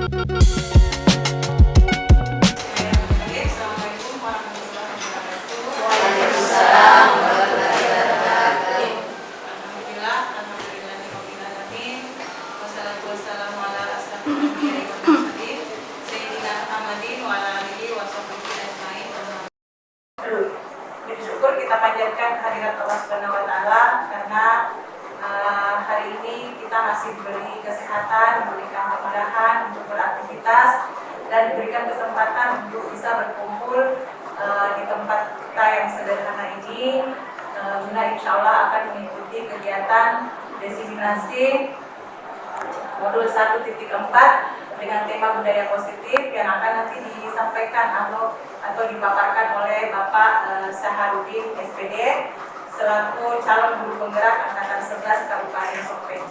Assalamualaikum warahmatullahi wabarakatuh. Waalaikumsalam warahmatullahi wabarakatuh. Alhamdulillahirabbil alamin. Wassalatu wassalamu ala asyrofil anbiya'i wal mursalin sayyidina Muhammadin wa ala alihi washabbihi ajmain. Bersyukur kita panjatkan hadirat Allah Subhanahu wa taala karena hari ini kita masih diberi kesehatan, diberikan kemudahan untuk beraktivitas dan diberikan kesempatan untuk bisa berkumpul di tempat kita yang sederhana ini, guna insya Allah akan mengikuti kegiatan diseminasi modul 1.4 dengan tema budaya positif yang akan nanti disampaikan atau dipaparkan oleh Bapak Saharudin SPD selaku calon guru penggerak angkatan 11 Kabupaten Sopeng.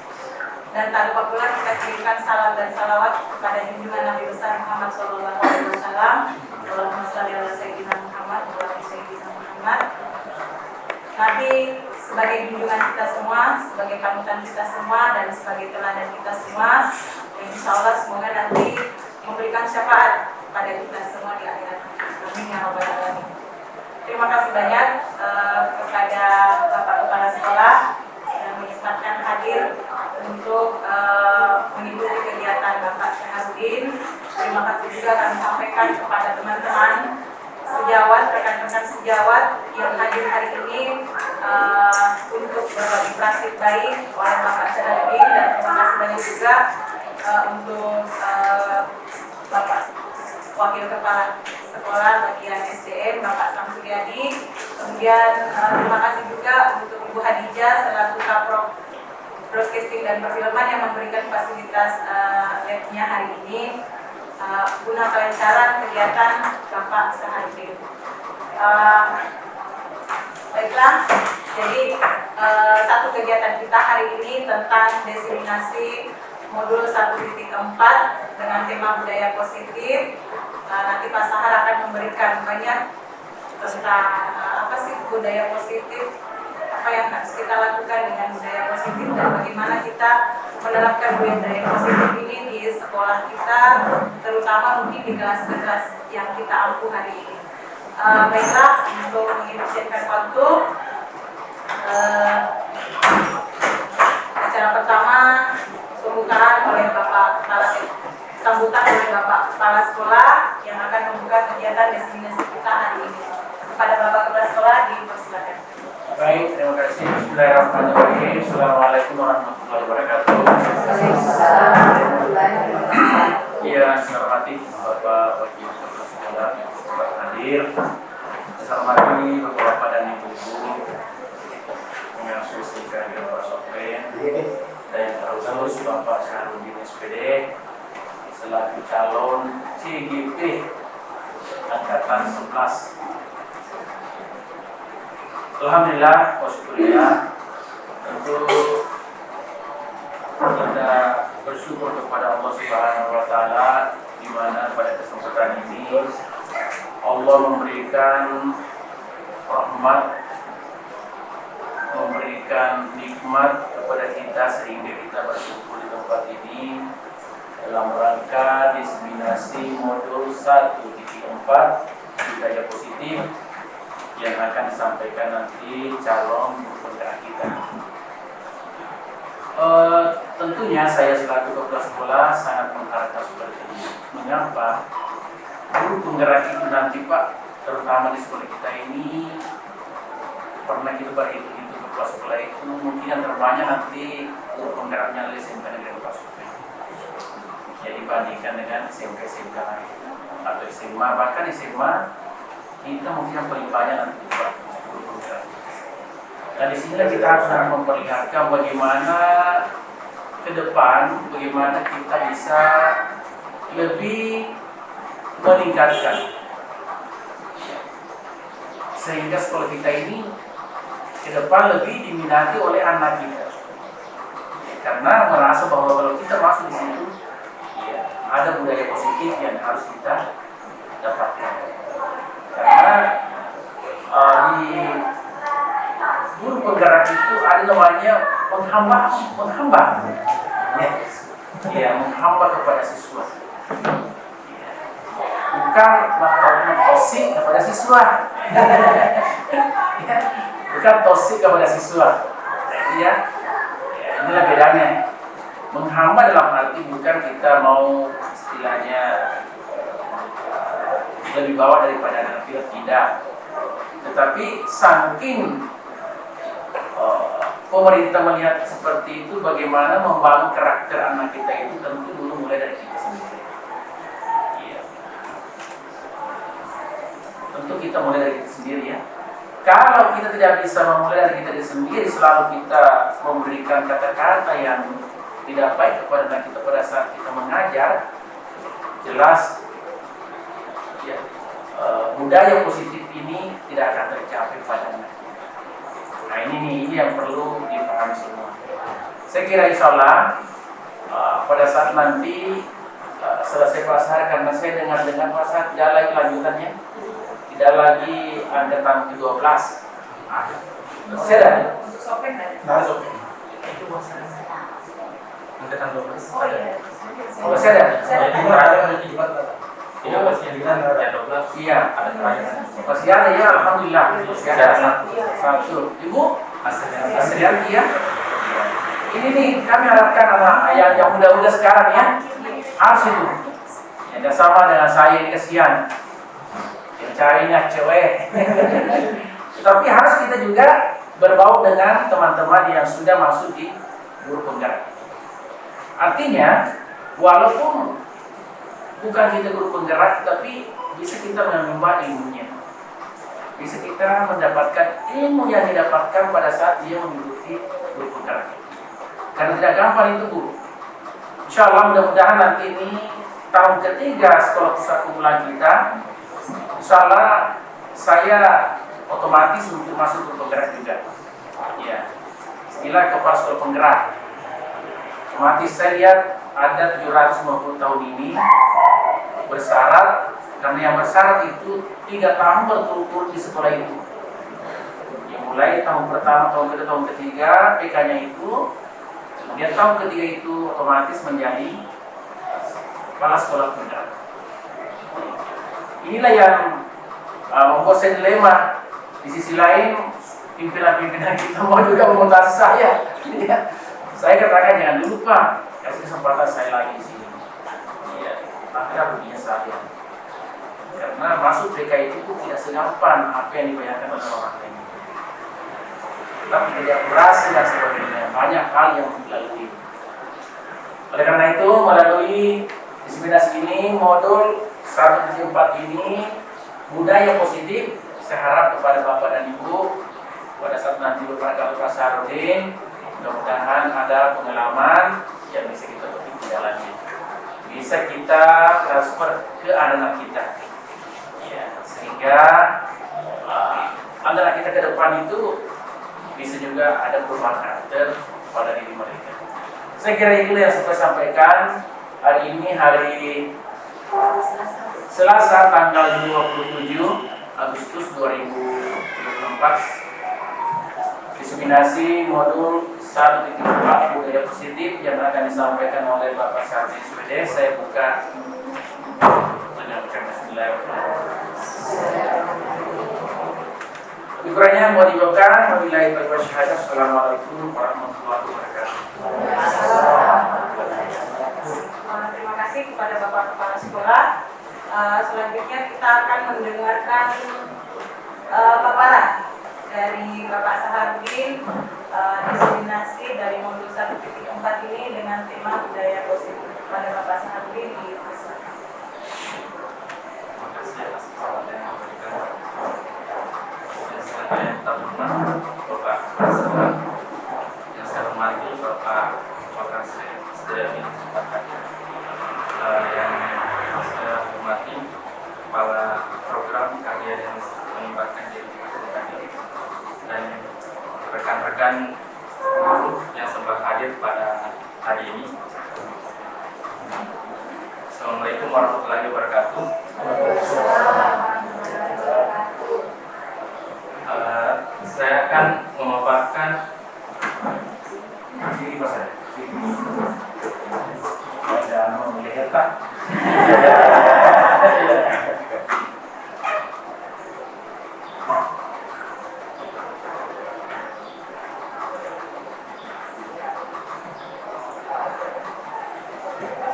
Dan tak lupa pula kita kirimkan salam dan salawat kepada junjungan Nabi besar Muhammad SAW. Allahumma shalli ala sayyidina Muhammad wa ala sayyidina Muhammad. Nabi sebagai junjungan kita semua, sebagai panutan kita semua, dan sebagai teladan kita semua, yang insya Allah semoga nanti memberikan syafaat pada kita semua di akhirat. Amin ya rabbal alamin. Terima kasih banyak kepada Bapak Kepala Sekolah yang menyempatkan hadir untuk mengikuti kegiatan Bapak Syahrudin. Terima kasih juga kami sampaikan kepada teman-teman sejawat, rekan-rekan sejawat yang hadir hari ini untuk berbagi praktik baik oleh Bapak Syahrudin, dan terima kasih banyak juga untuk Bapak Wakil Kepala Sekolah bagian SDM Bapak Samsuryadi. Kemudian terima kasih juga untuk Ibu Hadijah selaku Kaprok Broadcasting dan Perfilman yang memberikan fasilitas labnya hari ini guna kelancaran kegiatan Bapak Saharudin. Baiklah, jadi satu kegiatan kita hari ini tentang diseminasi modul 1.4 dengan tema budaya positif. Nanti Pak Sahar akan memberikan banyak tentang apa sih budaya positif, apa yang harus kita lakukan dengan budaya positif, dan bagaimana kita menerapkan budaya positif ini di sekolah kita, terutama mungkin di kelas-kelas yang kita ampuh hari ini. Baiklah, untuk mengefisienkan waktu, acara pertama pembukaan oleh Bapak Kepala sambutan oleh Bapak Kepala Sekolah yang akan membuka kegiatan diseminasi kita hari ini. Kepada Bapak Kepala Sekolah dipersilakan. Baik, terima kasih. Bismillahirrahmanirrahim. Assalamualaikum warahmatullahi wabarakatuh. Waalaikumsalam warahmatullahi wabarakatuh. Yang saya hormati Bapak Wakil Kepala Sekolah yang telah hadir. Saya hormati Bapak dan Ibu pengasuh SDK Bapak Sopeng, dan yang terkhusus Bapak Syahrudin SPD selaku calon CGP angkatan 11. Alhamdulillah, wasyukurillah, tentu kita bersyukur kepada Allah Subhanahu wa taala di mana pada kesempatan ini Allah memberikan rahmat, memberikan nikmat kepada kita sehingga kita berkumpul di tempat ini dalam rangka diseminasi modul 1.4 budaya positif yang akan disampaikan nanti calon guru penggerak kita. Tentunya saya selaku kepala sekolah sangat mengharapkan seperti ini. Mengapa? Guru penggerak itu nanti Pak, terutama di sekolah kita ini, pernah kita berhitung kepala sekolah itu mungkin yang terbanyak nanti guru penggeraknya SMK Negeri Kepala Sekolah. Jadi bandingkan dengan SMK lain atau SMA, bahkan SMA kita mungkin yang paling banyak nanti buat guru penggerak. Dan di sini kita harus memperlihatkan bagaimana ke depan, bagaimana kita bisa lebih meningkatkan sehingga sekolah kita ini ke depan lebih diminati oleh anak kita. Karena merasa bahwa kalau kita masuk di situ, ya, ada budaya positif yang harus kita dapatkan. Karena di guru penggerak itu ada namanya menghamba, ya, menghamba kepada siswa. Bukan melakukan toksik kepada siswa. Ya, bukan toksik kepada siswa. Ya, inilah bedanya. Menghambat dalam arti bukan kita mau istilahnya lebih bawah daripada anak tidak. Tetapi saking pemerintah melihat seperti itu, bagaimana membangun karakter anak kita itu tentu dulu mulai dari kita sendiri. Iya. Tentu kita mulai dari kita sendiri ya. Kalau kita tidak bisa memulai dari kita sendiri, selalu kita memberikan kata-kata yang tidak baik kepada anak kita pada saat kita mengajar, jelas ya, budaya positif ini tidak akan tercapai pada anak. Nah ini yang perlu dipahami semua. Saya kira insya Allah pada saat nanti selesai pasar, karena saya dengar pasar tidak lagi lanjutannya, tidak lagi angkatan ke-12. Masih ada? Untuk sopeng ada? Nah, sopeng. Itu angkatan 12. Oh iya. Oh, masih ada? Iya, masih ada ya 12. Iya, Ada terakhir. masih ada ya, alhamdulillah. Masih ada satu. Ibu, Asrianti ya. Ini nih kami harapkan anak yang muda-muda sekarang ya, harus itu. Yang sama dengan saya ini kesian. Yang carinya cewek. Tapi harus kita juga berbau dengan teman-teman yang sudah masuk di guru penggerak. Artinya, walaupun bukan kita guru penggerak, tapi bisa kita menambah ilmunya. Bisa kita mendapatkan ilmu yang didapatkan pada saat dia mengikuti guru penggerak. Karena tidak gampang itu Bu. Insya Allah mudah-mudahan nanti ini tahun ketiga sekolah pusat unggulan kita, insya Allah saya otomatis untuk masuk guru penggerak juga. Ya, istilah kepala sekolah penggerak. Otomatis saya lihat ada 750 tahun ini bersyarat, karena yang bersyarat itu 3 tahun berturut-turut di sekolah itu. Ya, mulai tahun pertama, tahun kedua, tahun ketiga PK-nya itu, kemudian tahun ketiga itu otomatis menjadi kepala sekolah penggerak. Inilah yang membuat saya dilema. Di sisi lain pimpinan-pimpinan kita mau juga memotivasi saya. Saya katakan jangan dulu Pak, kasih kesempatan saya lagi di sini. Iya, akhirnya begini saya. Karena masuk PK itu tidak segampang apa yang dibayangkan oleh orang lain. Tapi tidak berhasil dan sebagainya, banyak hal yang dilalui. Oleh karena itu, melalui diseminasi ini, modul 174 ini, budaya positif, saya harap kepada Bapak dan Ibu, pada saat nanti berpraktek Pak Sarudin, mudah-mudahan ada pengalaman yang bisa kita petik di dalamnya. Bisa kita transfer ke anak-anak kita. Ya, sehingga anak kita ke depan itu bisa juga ada perubahan karakter pada diri mereka. Saya kira inilah yang saya sampaikan hari ini, hari Selasa tanggal 27 Agustus 2024. Diseminasi modul 1.4 budaya positif yang akan disampaikan oleh Bapak Sardi SPD. Saya buka dengan bismillahirrahmanirrahim. Kurangnya mau dibacakan, wabillahi taufiq wal hidayah. Assalamualaikum warahmatullahi wabarakatuh. Terima kasih kepada Bapak Kepala Sekolah. Selanjutnya kita akan mendengarkan paparan dari Bapak Saharudin, diseminasi dari modul 1.4 ini dengan tema budaya positif. Pada Bapak Saharudin di Pusat. Terima kasih atas kesempatan yang diberikan. Saya teman-teman Bapak Presiden, yang saya hormati Bapak Wakasek Sedemi kesempatan yang saya hormati kepala program karya yang melibatkan diri tadi dan rekan-rekan guru yang sempat hadir pada hari ini. Assalamualaikum warahmatullahi wabarakatuh. Saya akan memaparkan Ini Pak saya. Ada melihat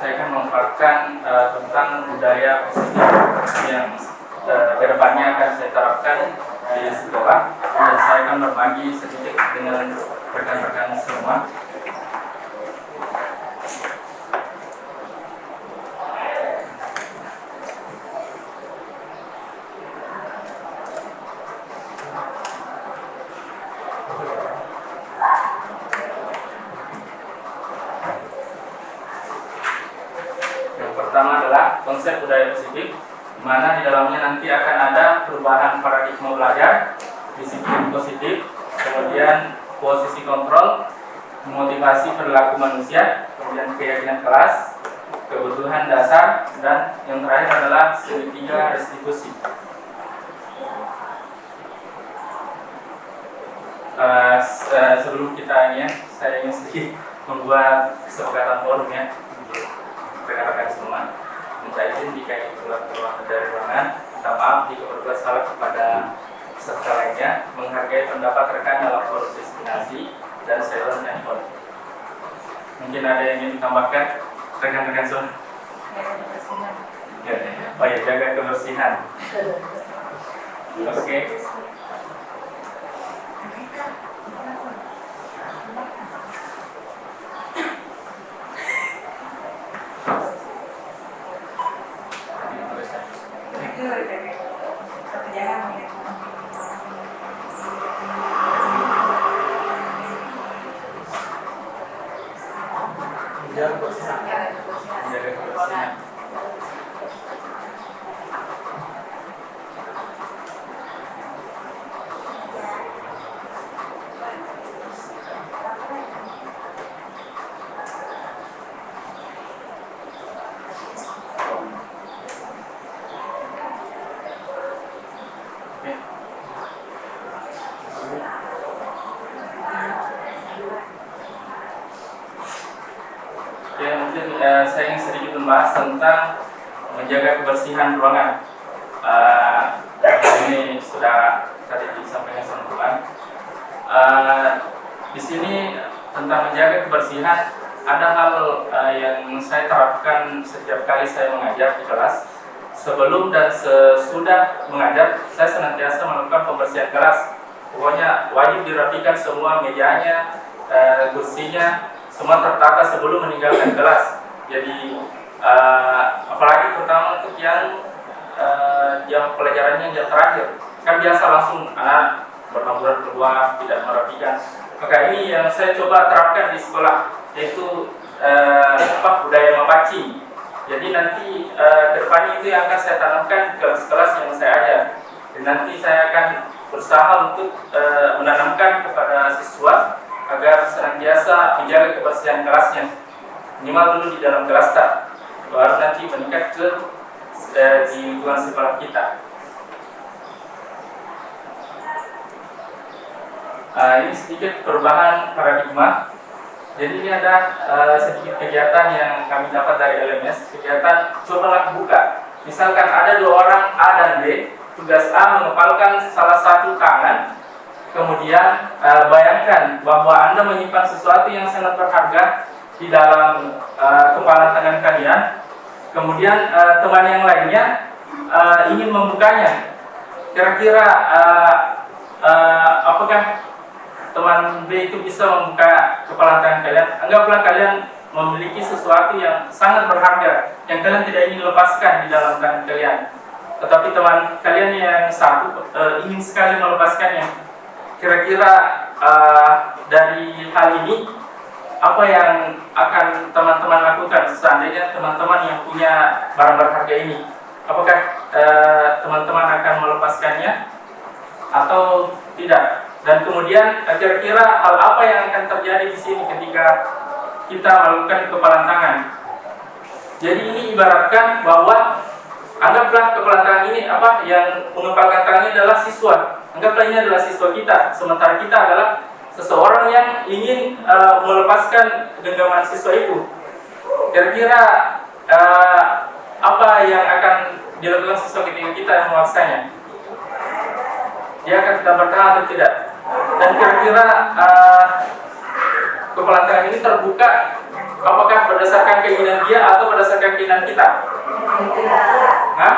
saya akan memaparkan tentang budaya positif yang kedepannya akan saya terapkan di sekolah, dan saya akan berbagi sedikit dengan rekan-rekan semua. Yang pertama adalah konsep budaya positif, di mana di dalamnya nanti akan ada perubahan paradigma belajar, disiplin positif, kemudian posisi kontrol, motivasi perilaku manusia, kemudian keyakinan kelas, kebutuhan dasar, dan yang terakhir adalah segitiga restitusi. Sebelum kita ini, saya ingin sedikit membuat kesepakatan forum ya untuk rekan-rekan semua. Minta izin jika ingin keluar dari ruangan. Minta maaf jika berbuat salah kepada peserta lainnya. Menghargai pendapat rekan dalam forum destinasi dan silent handphone. Mungkin ada yang ingin ditambahkan rekan-rekan semua? Ya, oh ya, jaga kebersihan. Oke. Jaga kebersihan. Oke, mungkin saya ingin sedikit membahas tentang menjaga kebersihan ruangan. Ini sudah tadi disampaikan sama teman. Di sini tentang menjaga kebersihan, ada hal yang saya terapkan setiap kali saya mengajar di kelas. Sebelum dan sesudah mengajar, saya senantiasa melakukan pembersihan kelas. Pokoknya wajib dirapikan semua mejanya, kursinya, semua tertata sebelum meninggalkan kelas. Jadi apalagi terutama untuk yang jam pelajarannya jam terakhir, kan biasa langsung anak berhamburan keluar, tidak merapikan. Maka ini yang saya coba terapkan di sekolah, yaitu budaya mapaci. Jadi nanti kedepannya itu yang akan saya tanamkan ke kelas-kelas yang saya ajar. Dan nanti saya akan berusaha untuk menanamkan kepada siswa agar senantiasa menjaga kebersihan kelasnya, minimal dulu di dalam kelas tak, baru nanti meningkat ke di lingkungan sekolah kita. Ini sedikit perubahan paradigma. Jadi ini ada sedikit kegiatan yang kami dapat dari LMS. Kegiatan cobalah buka. Misalkan ada dua orang A dan B. Tugas A mengepalkan salah satu tangan. Kemudian bayangkan bahwa Anda menyimpan sesuatu yang sangat berharga di dalam kepalan tangan kalian. Kemudian teman yang lainnya ingin membukanya. Kira-kira apakah teman B itu bisa membuka kepalan tangan kalian? Anggaplah kalian memiliki sesuatu yang sangat berharga yang kalian tidak ingin lepaskan di dalam tangan kalian. Tetapi teman kalian yang satu ingin sekali melepaskannya. Kira-kira dari hal ini apa yang akan teman-teman lakukan seandainya teman-teman yang punya barang berharga ini? Apakah teman-teman akan melepaskannya atau tidak? Dan kemudian kira-kira hal apa yang akan terjadi di sini ketika kita melakukan kepalan tangan? Jadi ini ibaratkan bahwa anggaplah kepalan tangan ini apa yang mengepalkan tangan ini adalah siswa. Anggaplah ini adalah siswa kita, sementara kita adalah seseorang yang ingin melepaskan genggaman siswa itu. Kira-kira apa yang akan dilakukan siswa ketika kita yang memaksanya? Dia akan tetap bertahan atau tidak? Dan kira-kira kepalan tangan ini terbuka Apakah berdasarkan keinginan dia atau berdasarkan keinginan kita? Hah?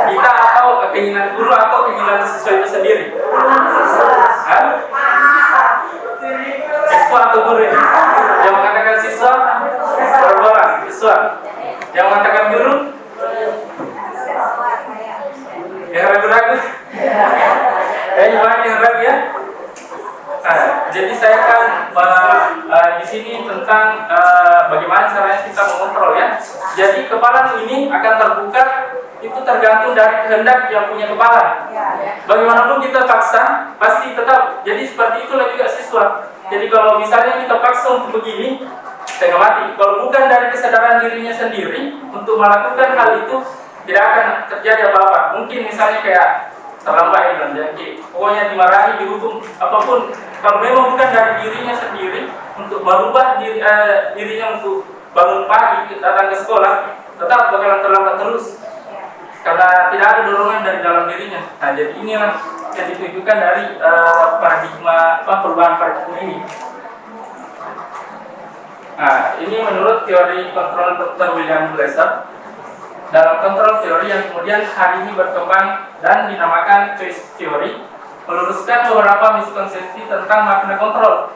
Kita atau keinginan guru atau keinginan siswa itu sendiri? Hah? Siswa atau guru ini? Yang mengatakan siswa? Berapa orang? Siswa. Yang mengatakan guru? Yang ragu-ragu? Banyak yang ragu ya? Nah, jadi saya akan di sini tentang bagaimana caranya kita mengontrol ya. Jadi kepala ini akan terbuka itu tergantung dari kehendak yang punya kepala. Bagaimanapun kita paksa, pasti tetap. Jadi seperti itulah juga siswa. Jadi kalau misalnya kita paksa untuk begini, setengah mati. Kalau bukan dari kesadaran dirinya sendiri untuk melakukan hal itu, tidak akan terjadi apa-apa. Mungkin misalnya kayak terlambat jadi pokoknya dimarahi, dihukum, apapun. Kalau memang bukan dari dirinya sendiri untuk merubah dirinya untuk bangun pagi, datang ke sekolah, tetap bakalan terlambat terus. Karena tidak ada dorongan dari dalam dirinya. Nah, jadi inilah yang ditujukan dari paradigma perubahan paradigma ini. Nah, ini menurut teori kontrol Dr. William Glasser. Dalam kontrol teori yang kemudian hari ini berkembang dan dinamakan choice theory, meluruskan beberapa miskonsepsi tentang makna kontrol.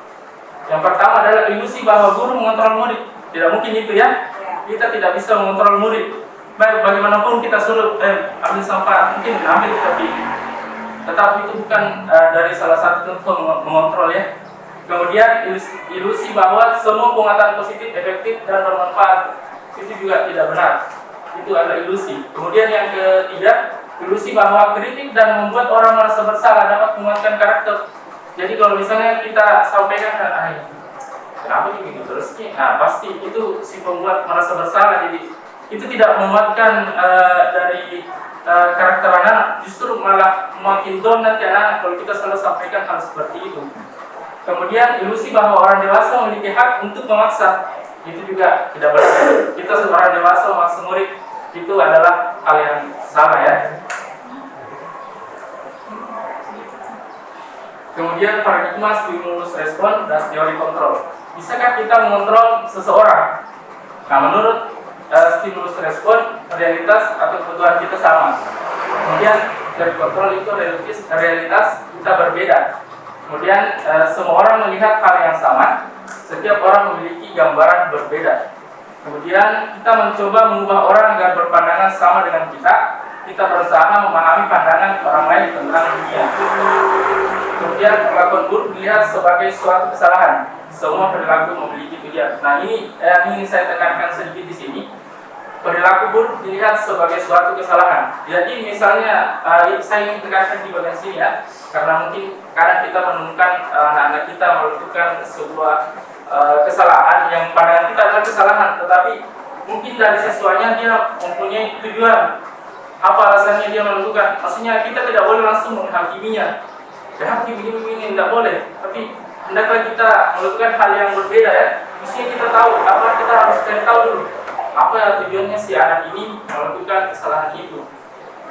Yang pertama adalah ilusi bahwa guru mengontrol murid. Tidak mungkin itu ya. Kita tidak bisa mengontrol murid. Baik, bagaimanapun kita suruh ambil sampah, mungkin ambil, tapi tetap itu bukan dari salah satu contoh mengontrol ya. Kemudian ilusi bahwa semua penguatan positif, efektif dan bermanfaat, itu juga tidak benar. Itu adalah ilusi. Kemudian yang ketiga, ilusi bahwa kritik dan membuat orang merasa bersalah dapat menguatkan karakter. Jadi kalau misalnya kita sampaikan, kenapa gitu terus nih? Nah, pasti itu si pembuat merasa bersalah. Jadi itu tidak menguatkan dari karakter anak, justru malah makin down nanti anak kalau kita selalu sampaikan hal seperti itu. Kemudian ilusi bahwa orang dewasa memiliki hak untuk memaksa, itu juga tidak benar. Kita seorang dewasa memaksa murid itu adalah hal yang salah ya. Kemudian paradigma stimulus respon dan teori kontrol. Bisakah kita mengontrol seseorang? Nah, menurut stimulus respon, realitas atau kebutuhan kita sama. Kemudian dari kontrol itu realitas kita berbeda. Kemudian semua orang melihat hal yang sama. Setiap orang memiliki gambaran berbeda. Kemudian kita mencoba mengubah orang agar berpandangan sama dengan kita. Kita berusaha memahami pandangan orang lain tentang dunia. Kemudian perlakuan buruk dilihat sebagai suatu kesalahan. Semua perilaku memiliki tujuan. Nah, ini yang ingin saya tekankan sedikit di sini. Perilaku buruk dilihat sebagai suatu kesalahan. Jadi misalnya saya ingin tekankan di bagian sini ya, karena mungkin kadang kita menemukan anak-anak kita melakukan sebuah kesalahan yang pandangan kita adalah kesalahan, tetapi mungkin dari siswanya dia mempunyai tujuan. Apa alasannya dia melakukan? Maksudnya kita tidak boleh langsung menghakiminya. Kenapa begini tidak boleh, tapi hendaklah kita melakukan hal yang berbeda ya. Mestinya kita tahu apa, kita harus cari tahu dulu apa tujuannya si anak ini melakukan kesalahan itu.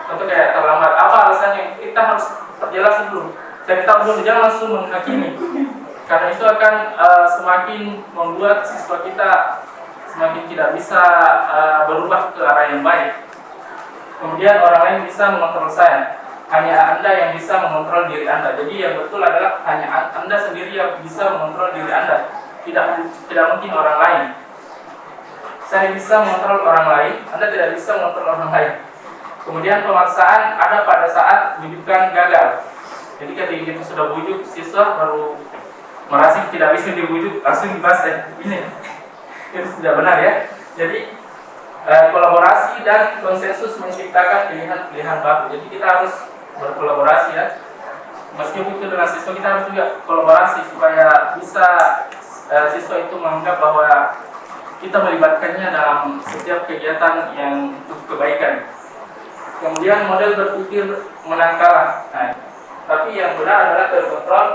Contoh kayak terlambat, apa alasannya? Kita harus perjelas dulu. Cari tahu dulu, jangan langsung menghakimi. Karena itu akan semakin membuat siswa kita semakin tidak bisa berubah ke arah yang baik. Kemudian orang lain bisa mengontrol saya. Hanya Anda yang bisa mengontrol diri Anda. Jadi yang betul adalah hanya Anda sendiri yang bisa mengontrol diri Anda. Tidak mungkin orang lain. Saya bisa mengontrol orang lain, Anda tidak bisa mengontrol orang lain. Kemudian pemaksaan ada pada saat bujukan gagal. Jadi ketika kita sudah bujuk siswa baru merasa tidak bisa dibujuk, langsung dibahas ini. Itu tidak benar ya. Jadi kolaborasi dan konsensus menciptakan pilihan-pilihan baru. Jadi kita harus berkolaborasi ya. Meskipun itu dengan siswa, kita harus juga kolaborasi supaya bisa siswa itu menganggap bahwa kita melibatkannya dalam setiap kegiatan yang untuk kebaikan. Kemudian model berpikir menang kalah. Nah, tapi yang benar adalah terkontrol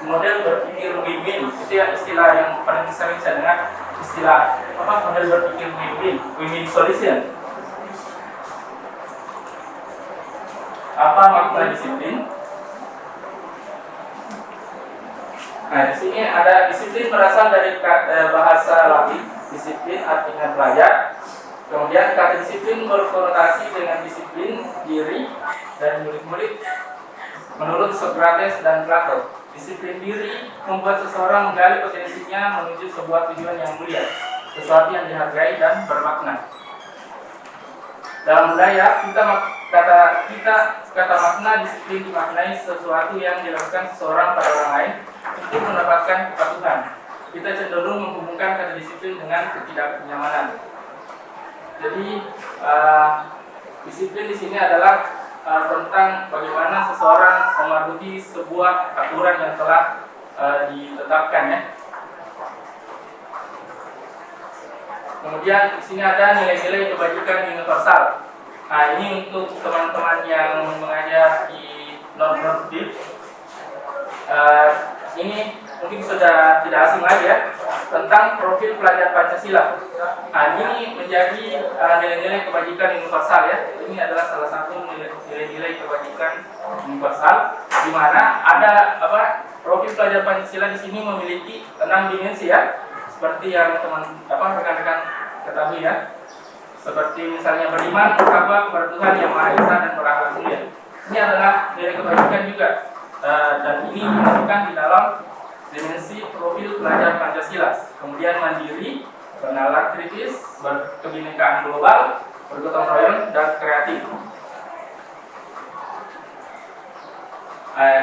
model berpikir win-win. Itu yang istilah yang paling sering saya dengar, istilah model berpikir win-win solution. Apa makna disiplin? Nah, di sini ada disiplin berasal dari bahasa Latin. Disiplin artinya belajar. Kemudian kata disiplin berkonotasi dengan disiplin diri dan murid-murid menurut Socrates dan Plato. Disiplin diri membuat seseorang menggali potensinya menuju sebuah tujuan yang mulia, sesuatu yang dihargai dan bermakna. Dalam budaya, kata makna disiplin dimaknai sesuatu yang dilakukan seseorang pada orang lain untuk mendapatkan kepatuhan. Kita cenderung menghubungkan kata disiplin dengan ketidaknyamanan. Jadi disiplin di sini adalah tentang bagaimana seseorang mematuhi sebuah aturan yang telah ditetapkan, ya. Kemudian di sini ada nilai-nilai kebajikan universal. Nah, ini untuk teman-teman yang mengajar di non-produktif. Ini mungkin sudah tidak asing lagi, ya, tentang profil pelajar Pancasila. Nah, ini menjadi nilai-nilai kebajikan universal, ya. Ini adalah salah satu nilai-nilai kebajikan universal, di mana ada profil pelajar Pancasila di sini memiliki 6 dimensi, ya. Seperti yang rekan-rekan ketahui, ya. Seperti misalnya beriman kepada Tuhan yang Maha Esa dan berakhlak mulia. Ini adalah nilai kebajikan juga, dan ini dimasukkan di dalam dimensi profil pelajar Pancasila. Kemudian mandiri, bernalar kritis, berkebinekaan global, bergotong royong, dan kreatif.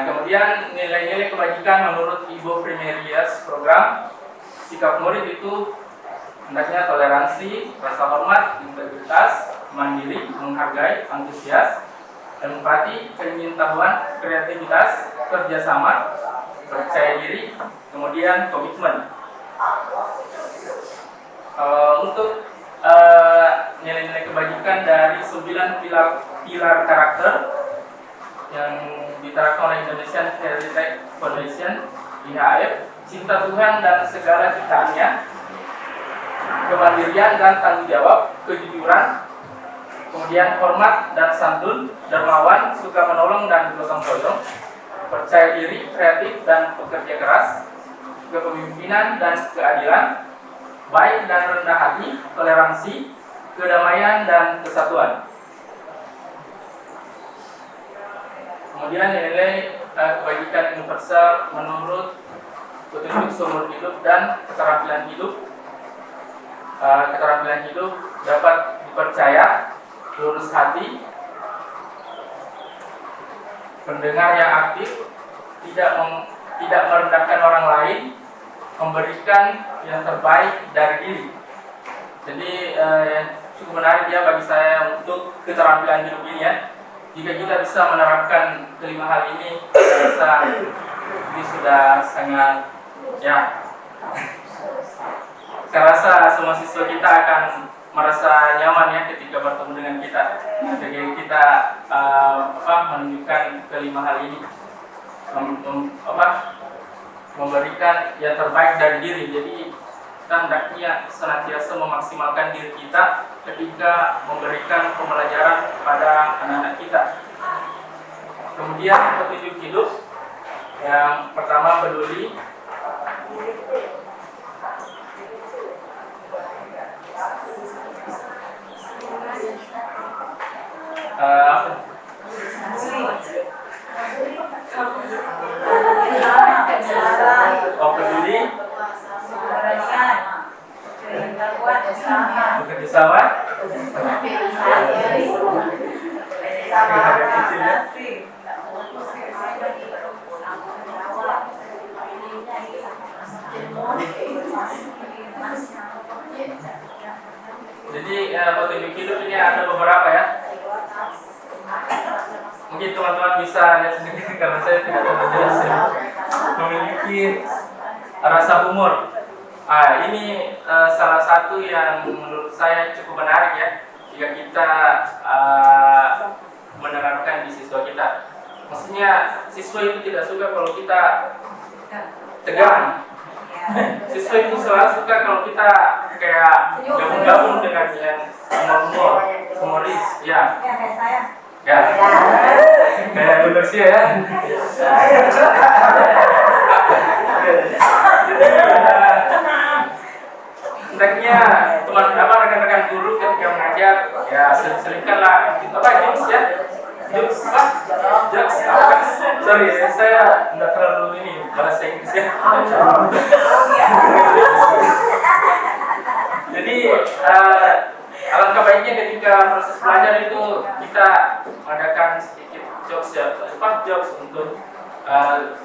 Kemudian nilai-nilai kebajikan menurut Ibo Primerias program, sikap murid itu hendaknya toleransi, rasa hormat, integritas, mandiri, menghargai, antusias, empati, keingintahuan, kreativitas, kerjasama, percaya diri, kemudian komitmen. Untuk nilai-nilai kebajikan dari 9 pilar karakter yang diterapkan oleh Indonesian Heritage Foundation (IHF), cinta Tuhan dan segala ciptaannya, kemandirian dan tanggung jawab, kejujuran, kemudian hormat dan santun, dermawan, suka menolong dan gotong royong, percaya diri, kreatif dan pekerja keras, kepemimpinan dan keadilan, baik dan rendah hati, toleransi, kedamaian dan kesatuan. Kemudian nilai kebajikan universal menurut petunjuk seumur hidup dan keterampilan hidup. Keterampilan hidup dapat dipercaya, lurus hati, pendengar yang aktif, tidak merendahkan orang lain, memberikan yang terbaik dari diri. Jadi cukup menarik, ya, bagi saya untuk keterampilan hidup ini, ya. Jika kita bisa menerapkan kelima hal ini, saya rasa ini sudah sangat, ya, saya rasa semua siswa kita akan merasa nyaman, ya, ketika bertemu dengan kita. Jadi kita menunjukkan kelima hal ini, memberikan yang terbaik dari diri. Jadi kita hendaknya senantiasa memaksimalkan diri kita ketika memberikan pembelajaran kepada anak-anak kita. Kemudian petunjuk hidup yang pertama, peduli. Peduli, bekerja sama, jadi petunjuk hidup ini ada beberapa, ya. Mungkin teman-teman bisa lihat sendiri karena saya tidak terlalu jelas, ya. Memiliki rasa humor. Ini salah satu yang menurut saya cukup menarik, ya, jika kita menerapkan di siswa kita. Maksudnya siswa itu tidak suka kalau kita tegang. Siswa itu selalu suka kalau kita kayak gabung-gabung dengan yang humoris, ya. Kayak saya. Ya. Kayak Indonesia, ya. Jadi hendaknya teman rekan-rekan guru ketika mengajar ya selipkanlah jokes ya. Jokes sorry saya nggak terlalu ini bahasa Inggris ya. Jadi alangkah baiknya ketika proses belajar itu kita adakan sedikit jokes ya, jokes untuk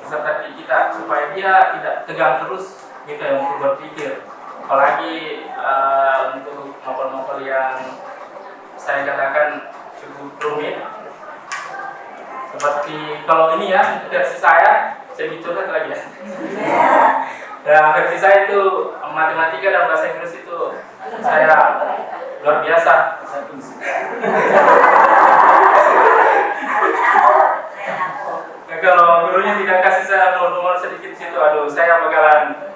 peserta didik kita supaya dia tidak tegang terus gitu ya untuk berpikir. Apalagi untuk novel-novel yang saya katakan cukup rumit. Seperti kalau ini ya versi saya dicoret lagi ya. Ya versi saya itu matematika dan bahasa Inggris itu saya luar biasa. Nah, kalau gurunya tidak kasih saya nomor sedikit situ, aduh saya bakalan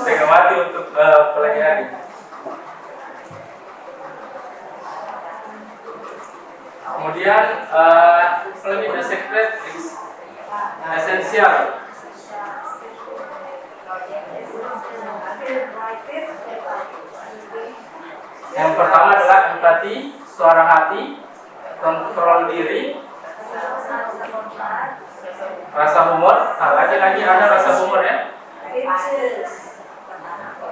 saya mati untuk pelajari. Kemudian lebih the secret is essential. Yang pertama adalah empati, suara hati, kontrol diri, rasa humor. Nah, lagi ada rasa humor ya.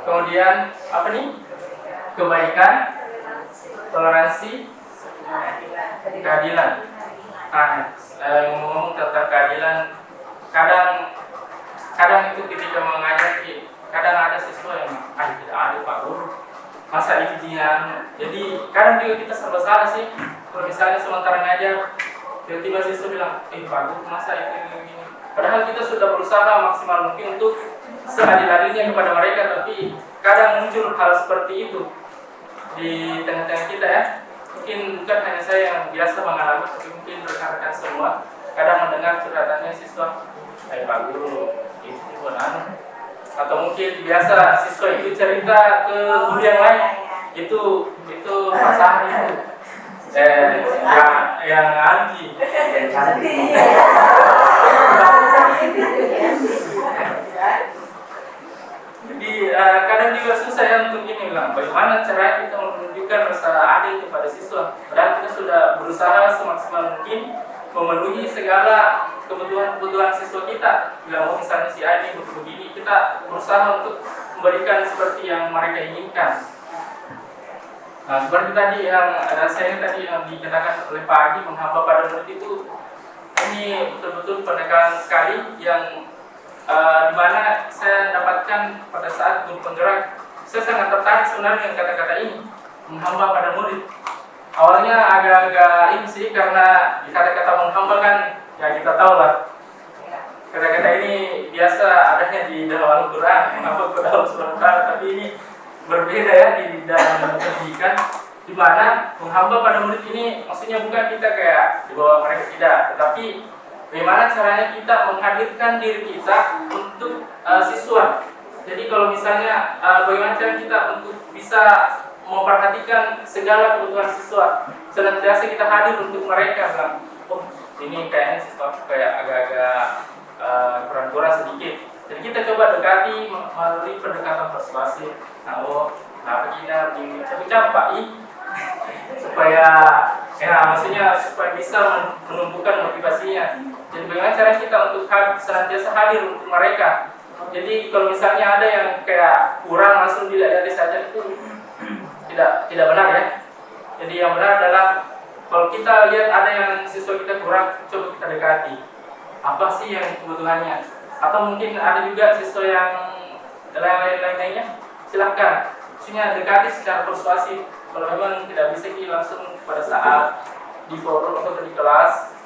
Kemudian apa nih? Kebaikan, toleransi, keadilan. Nah, ngomong tentang keadilan, kadang itu ketika mengajar, kadang ada siswa yang tidak ada Pak Guru, masa ujian. Jadi kadang juga kita serba salah sih. Kalau misalnya sementara ngajar, tiba-tiba siswa bilang, Pak Guru masa ini. Padahal kita sudah berusaha maksimal mungkin untuk seadil-adilnya kepada mereka, tapi kadang muncul hal seperti itu di tengah-tengah kita ya. Mungkin bukan hanya saya yang biasa mengalami, tapi mungkin rekan-rekan semua kadang mendengar curhatannya siswa, Pak Guru itu benar. Atau mungkin biasa siswa itu cerita ke guru yang lain, itu masalah itu yang anti. Jadi kadang juga susah ya untuk ini bilang bagaimana cara kita menunjukkan rasa adil kepada siswa. Padahal kita sudah berusaha semaksimal mungkin memenuhi segala kebutuhan siswa kita. Bila misalnya si A ini butuh begini, kita berusaha untuk memberikan seperti yang mereka inginkan. Nah, seperti tadi yang dikatakan oleh Pak Adi, menghamba pada murid itu, ini betul-betul pendekatan sekali yang di mana saya dapatkan pada saat guru penggerak. Saya sangat tertarik sebenarnya dengan kata-kata ini, menghamba pada murid. Awalnya agak-agak ini sih, karena di kata-kata menghamba kan ya kita tahu lah, kata-kata ini biasa adanya di dalam Al-Quran, menghamba ke dalam surat Al, tapi ini berbeda ya di dalam pendidikan, di mana menghamba pada murid ini maksudnya bukan kita kayak di bawah mereka, tidak, tetapi bagaimana caranya kita menghadirkan diri kita untuk siswa. Jadi kalau misalnya bagaimana cara kita untuk bisa memperhatikan segala kebutuhan siswa, senantiasa kita hadir untuk mereka. Bilang, oh ini kayaknya siswa kayak agak-agak kurang-kurang sedikit. Jadi kita coba dekati melalui pendekatan persuasif. Nah, kita ucap Pak I, supaya ya maksudnya supaya bisa menumbuhkan motivasinya. Jadi bagaimana cara kita untuk senantiasa hadir untuk mereka. Jadi kalau misalnya ada yang kayak kurang langsung dilihat saja, itu tidak benar ya. Jadi yang benar adalah kalau kita lihat ada yang siswa kita kurang, coba kita dekati. Apa sih yang kebutuhannya? Atau mungkin ada juga siswa yang lain-lainnya, silahkan. Maksudnya dekati secara persuasif. Kalau memang tidak bisa langsung pada saat di forum atau di kelas,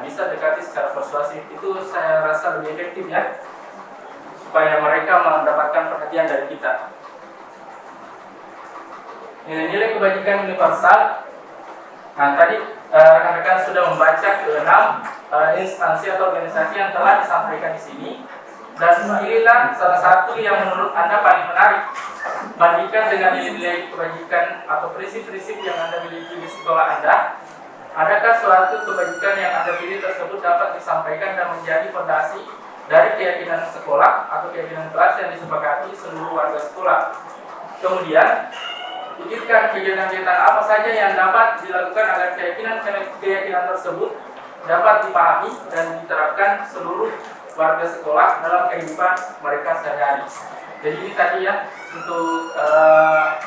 bisa dekati secara persuasif. Itu saya rasa lebih efektif ya, supaya mereka mendapatkan perhatian dari kita. Nilai-nilai kebajikan universal. Nah, tadi rekan-rekan sudah membaca ke-6 instansi atau organisasi yang telah disampaikan di sini. Dan pilihlah salah satu yang menurut Anda paling menarik. Bandingkan dengan nilai-nilai kebajikan atau prinsip-prinsip yang Anda miliki di sekolah Anda. Adakah suatu kebajikan yang Anda pilih tersebut dapat disampaikan dan menjadi fondasi dari keyakinan sekolah atau keyakinan kelas yang disepakati seluruh warga sekolah. Kemudian, pikirkan kegiatan-kegiatan apa saja yang dapat dilakukan agar keyakinan tersebut dapat dipahami dan diterapkan seluruh warga sekolah dalam kehidupan mereka sehari-hari. Jadi ini tadi ya untuk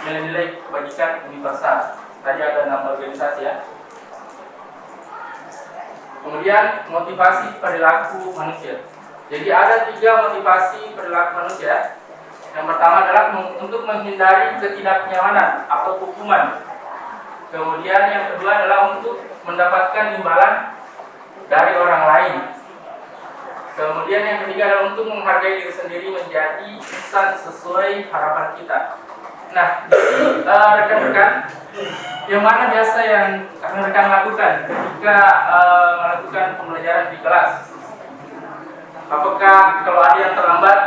nilai-nilai kebajikan universal. Tadi ada 6 organisasi ya. Kemudian motivasi perilaku manusia. Jadi ada 3 motivasi perilaku manusia. Yang pertama adalah untuk menghindari ketidaknyamanan atau hukuman. Kemudian yang kedua adalah untuk mendapatkan imbalan dari orang lain. Kemudian yang ketiga adalah untuk menghargai diri sendiri menjadi insan sesuai harapan kita. Nah, rekan-rekan, yang mana biasa yang rekan lakukan ketika melakukan pembelajaran di kelas? Apakah kalau ada yang terlambat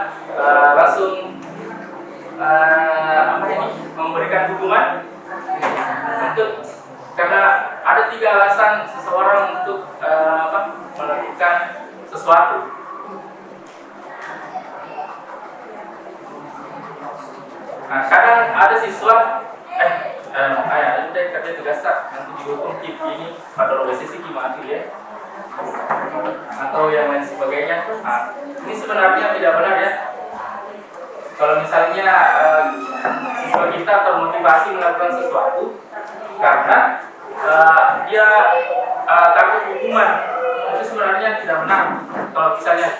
langsung memberikan hukuman? Karena ada 3 alasan seseorang untuk melakukan sesuatu. Nah, kadang ada siswa ayah kerja tugas nanti dihukum tip ini pada organisasi gimana ya, atau yang lain sebagainya. Nah, ini sebenarnya tidak benar ya. Kalau misalnya siswa kita termotivasi melakukan sesuatu karena dia takut hukuman, itu sebenarnya tidak benar. Kalau misalnya,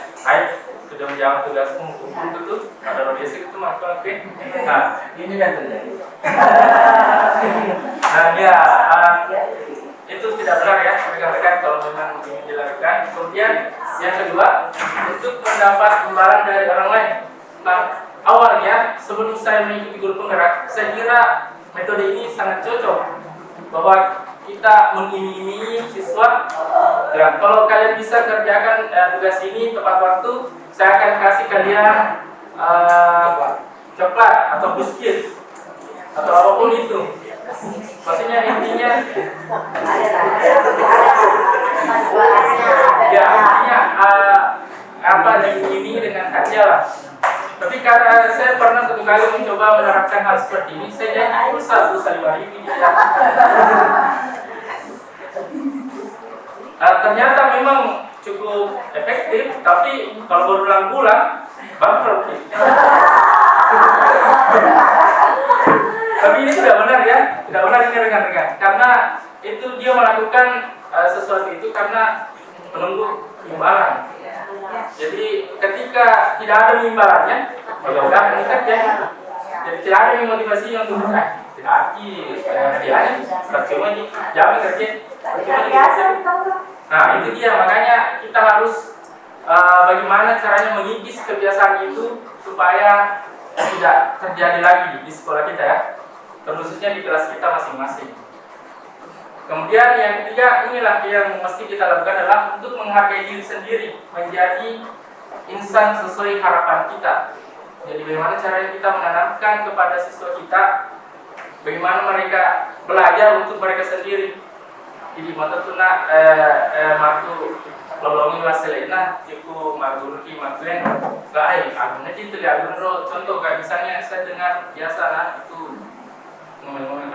sudah menjawab tugasmu hukum itu ada organisasi itu maka oke. Nah, ini yang terjadi. Nah, ya itu tidak benar ya rekan-rekan kalau memang ingin dilakukan. Kemudian yang kedua, untuk mendapat imbalan dari orang lain. Nah, awalnya sebelum saya mengikuti guru penggerak, saya kira metode ini sangat cocok bahwa kita mengiming-imingi siswa. Ya, kalau kalian bisa kerjakan tugas ini tepat waktu, saya akan kasih kalian coklat atau biskuit atau apapun itu. Maksudnya intinya ya intinya apa diiming-imingi dengan hadiah lah. Tapi karena saya pernah satu kali mencoba menerapkan hal seperti ini, saya jadi pulsa 5.000 dia. Ternyata memang cukup efektif, tapi kalau berulang-ulang bangkrut. Tapi ini tidak benar ya, tidak benar ini rekan-rekan. Karena itu dia melakukan sesuatu itu karena menunggu imbalan. Jadi ketika tidak ada imbalannya, ya udah meningkat ya. Jadi tidak ada motivasi yang untuk tidak arti hadiahnya, percuma ini jangan kerja, percuma ini. Nah itu dia, makanya kita harus bagaimana caranya mengikis kebiasaan itu supaya tidak terjadi lagi di sekolah kita ya, terkhususnya di kelas kita masing-masing. Kemudian yang ketiga, inilah yang mesti kita lakukan adalah untuk menghargai diri sendiri, menjadi insan sesuai harapan kita. Jadi bagaimana caranya kita menanamkan kepada siswa kita, bagaimana mereka belajar untuk mereka sendiri. Jadi mata tuna matu lolongi waselena, iku magurki maglen, lain. Agunnya itu ya, agun contoh kayak misalnya saya dengar biasa lah itu ngomong-ngomong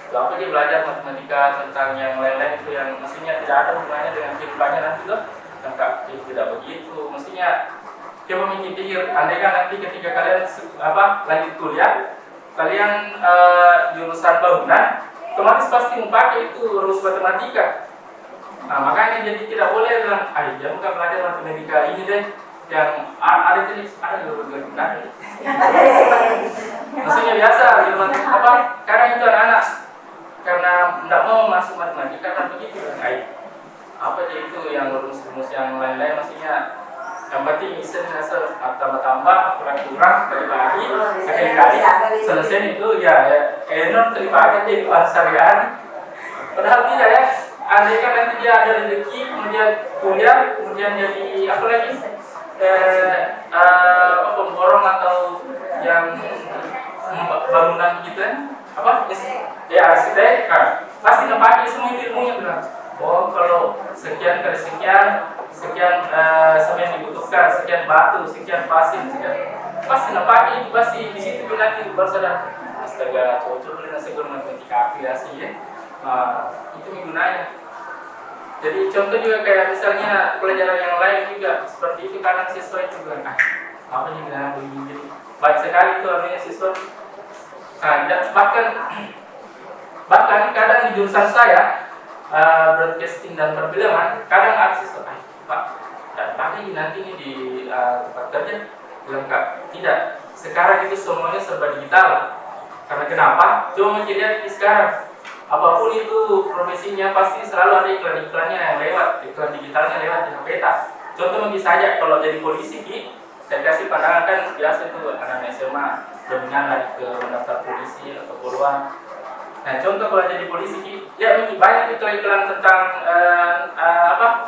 apa dia belajar matematika tentang yang lain-lain itu yang mestinya tidak ada hubungannya dengan kehidupannya nanti tuh, tidak begitu. Mestinya coba mikir, andaikan nanti ketika kalian lanjut kuliah, kalian jurusan bangunan, otomatis pasti memakai itu rumus matematika. Nah makanya jadi tidak boleh bilang, jangan bukan belajar matematika ini deh, yang ada jenis ada guna. Maksudnya biasa, karena itu anak-anak karena tidak mau masuk matematika karena begitu apa aja itu yang rumus-rumus yang lain-lain, maksudnya yang penting bisa tambah-tambah kurang-kurang bagi-bagi sekali-kali selesai itu ya enak terima jadi sehari-hari. Padahal tidak ya, andaikan nanti dia ada rezeki kemudian kuliah kemudian jadi apa lagi pemborong atau yang bangunan gitu ya arsitek, pasti ngepakai semua ilmunya bilang, oh kalau sekian kali sekian sekian semen dibutuhkan, sekian batu, sekian pasir, sekian pasti nampaknya itu pasti di situ nanti baru sadar astaga cocok dengan segala matematika aplikasi ya. Itu menggunanya. Jadi contoh juga kayak misalnya pelajaran yang lain juga seperti itu karena siswa juga apa yang kita begini baik sekali itu artinya siswa. Bahkan kadang di jurusan saya broadcasting dan perfilman kadang ada siswa Pak pagi nanti ini di tempat kerja lengkap tidak sekarang itu semuanya serba digital karena kenapa cuma lihat di sekarang apapun itu profesinya pasti selalu ada iklan-iklannya yang lewat, iklan digitalnya lewat di HP. Contoh bagi saja kalau jadi polisi saya kasih pandangan kan biasa itu anak SMA dominan lagi ke mendaftar polisi atau poluan. Nah contoh kalau jadi polisi ya banyak iklan tentang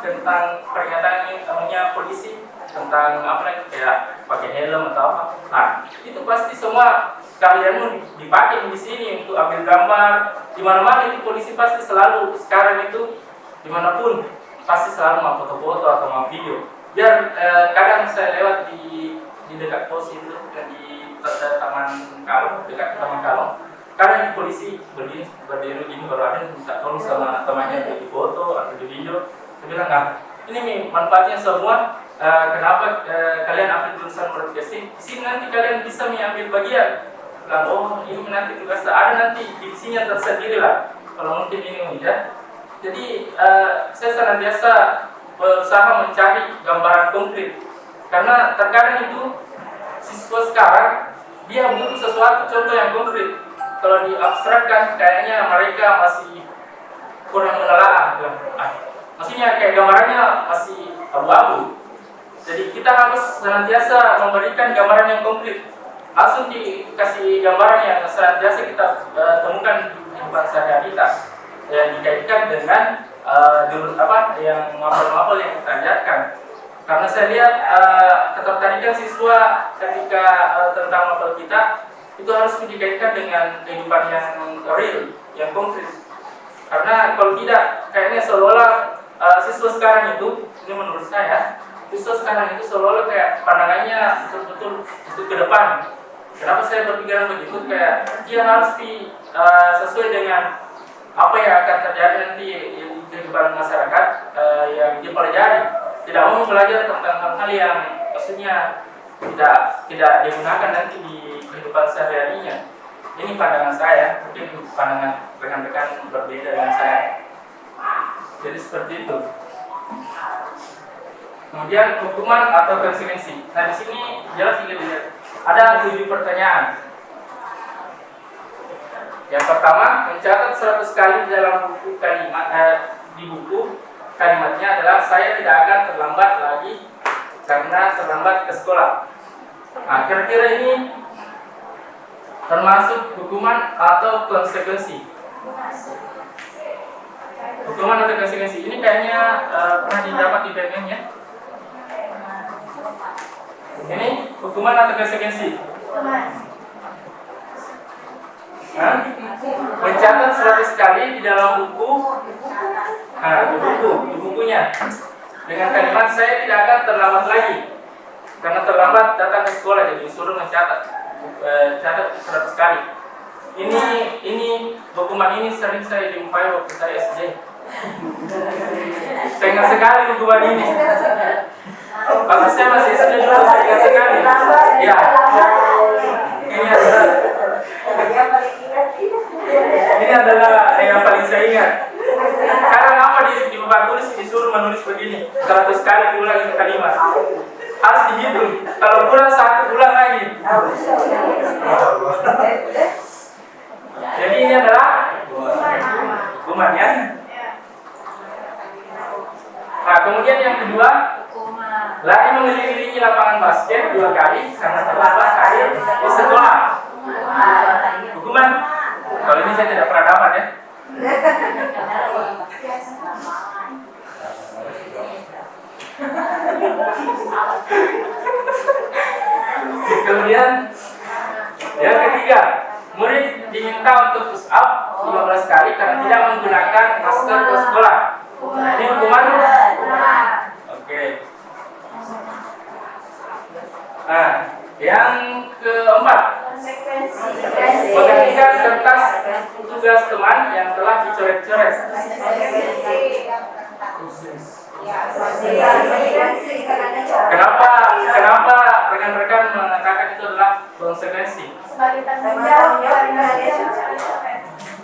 tentang pernyataan namanya polisi tentang apa lagi kayak pakai helm atau apa. Nah itu pasti semua kalian dipakai di sini untuk ambil gambar di mana-mana itu polisi pasti selalu sekarang itu dimanapun pasti selalu mau foto-foto atau mau video. Biar kadang saya lewat di dekat pos itu di Taman Kalong dekat Taman Kalong. Kadang polisi berdiri gini baru ada minta tolong sama temannya untuk di foto atau di video. Saya bilang ini manfaatnya semua. Kenapa kalian ambil jurusan broadcasting? Di sini nanti kalian bisa mengambil bagian. Ini nanti tugas ada nanti divisinya tersendiri lah. Kalau mungkin ini ya. Jadi saya senantiasa berusaha mencari gambaran konkret. Karena terkadang itu siswa sekarang dia butuh sesuatu contoh yang konkret. Kalau diabstrakkan kayaknya mereka masih kurang menelaah. Maksudnya kayak gambarannya masih abu-abu. Jadi kita harus senantiasa memberikan gambaran yang konkret. Langsung dikasih gambaran yang senantiasa kita temukan di kehidupan sehari-hari kita yang dikaitkan dengan yang mapel-mapel yang kita ajarkan. Karena saya lihat ketertarikan siswa ketika tentang mapel kita itu harus dikaitkan dengan kehidupan yang real, yang konkret. Karena kalau tidak, kayaknya seolah-olah siswa sekarang itu, ini menurut saya, siswa sekarang itu seolah-olah kayak pandangannya betul-betul untuk ke depan. Kenapa saya berpikiran begitu? Kayak dia harus sesuai dengan apa yang akan terjadi nanti di kehidupan masyarakat yang dia pelajari. Tidak mau belajar tentang hal-hal yang maksudnya tidak digunakan nanti di kehidupan sehari-harinya. Ini pandangan saya, mungkin pandangan rekan-rekan berbeda dengan saya. Jadi seperti itu. Kemudian hukuman atau konsekuensi. Nah di sini jelas dilihat ada 7 pertanyaan. Yang pertama, mencatat 100 kali di dalam buku kalimat di buku kalimatnya adalah saya tidak akan terlambat lagi karena terlambat ke sekolah. Nah, kira-kira ini termasuk hukuman atau konsekuensi? Hukuman atau konsekuensi ini kayaknya pernah didapat di BMN ya. Ini hukuman atau konsekuensi? Mencatat 100 kali di dalam buku. Nah, di bukunya dengan kalimat saya tidak akan terlambat lagi karena terlambat datang ke sekolah, jadi disuruh mencatat catat 100 kali. Ini hukuman ini sering saya jumpai waktu saya SD. Saya ingat sekali hukuman ini. Waktu saya masih SD dulu saya ingat sekali. Ya, ini adalah yang paling saya ingat. Karena apa di papan tulis disuruh menulis begini 100 kali diulang itu kalimat. Harus dihitung. Kalau kurang 1 ulang lagi. Jadi ini adalah hukuman ya. Nah kemudian yang kedua, lari mengelilingi lapangan basket 2 kali karena terlambat hadir di sekolah. Hukuman. Kalau ini saya tidak pernah dapat ya. Kemudian yang ketiga, murid diminta untuk push up 15 kali karena tidak menggunakan masker ke sekolah. Ini hukuman. Oke. Oke. Nah, yang keempat, menggantikan kertas tugas teman yang telah dicoret-coret. Kenapa rekan-rekan mengatakan itu adalah konsekuensi?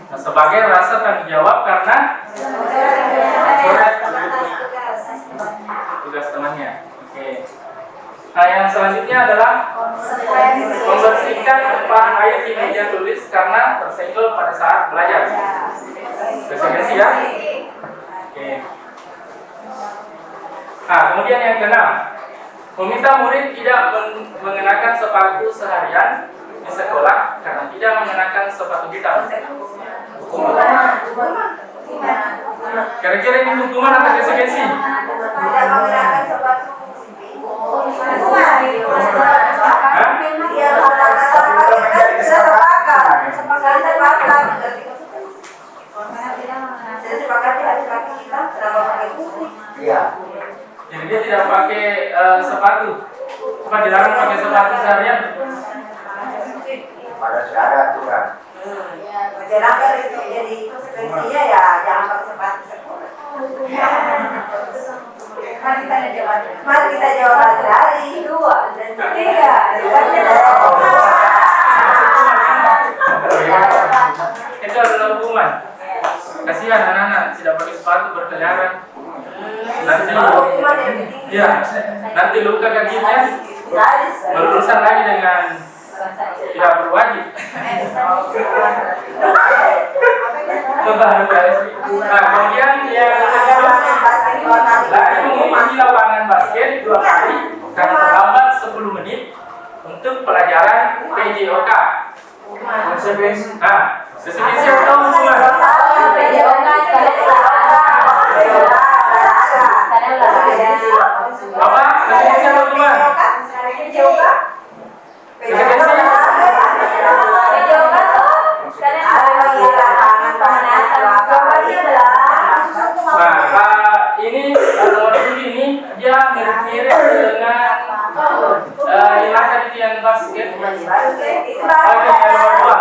Nah, sebagai rasa tanggung jawab karena coret tugas temannya. Oke. Nah, yang selanjutnya adalah membersihkan tumpahan air di meja tulis karena tersenggol pada saat belajar. Konsekuensi ya. Oke. Nah, kemudian yang keenam, meminta murid tidak mengenakan sepatu seharian di sekolah karena tidak mengenakan sepatu hitam. Kira-kira ini hukuman atau konsekuensi? Tidak mengenakan sepatu. Jadi dia tidak pakai sepatu. Cuma dilarang pakai sepatu seharian. Pada ada aturan. Menjalankan itu jadi konsekuensinya ya jangan pakai sepatu sekolah. Mari kita jawab dari 2 dan 3. Itu adalah hukuman. Kasihan anak-anak tidak pakai sepatu berkeliaran. Nanti luka kakinya berurusan lagi dengan tidak berwajib. Nah, kemudian yang lagi mengunjungi lapangan basket 2 kali karena terlambat 10 menit untuk pelajaran PJOK. Konsekuensi. Nah, konsekuensi atau hukuman? Apa? Konsekuensi atau hukuman? Ini nomor 7 ini dia mirip-mirip dengan yang tadi yang basket. Oke, nomor 2.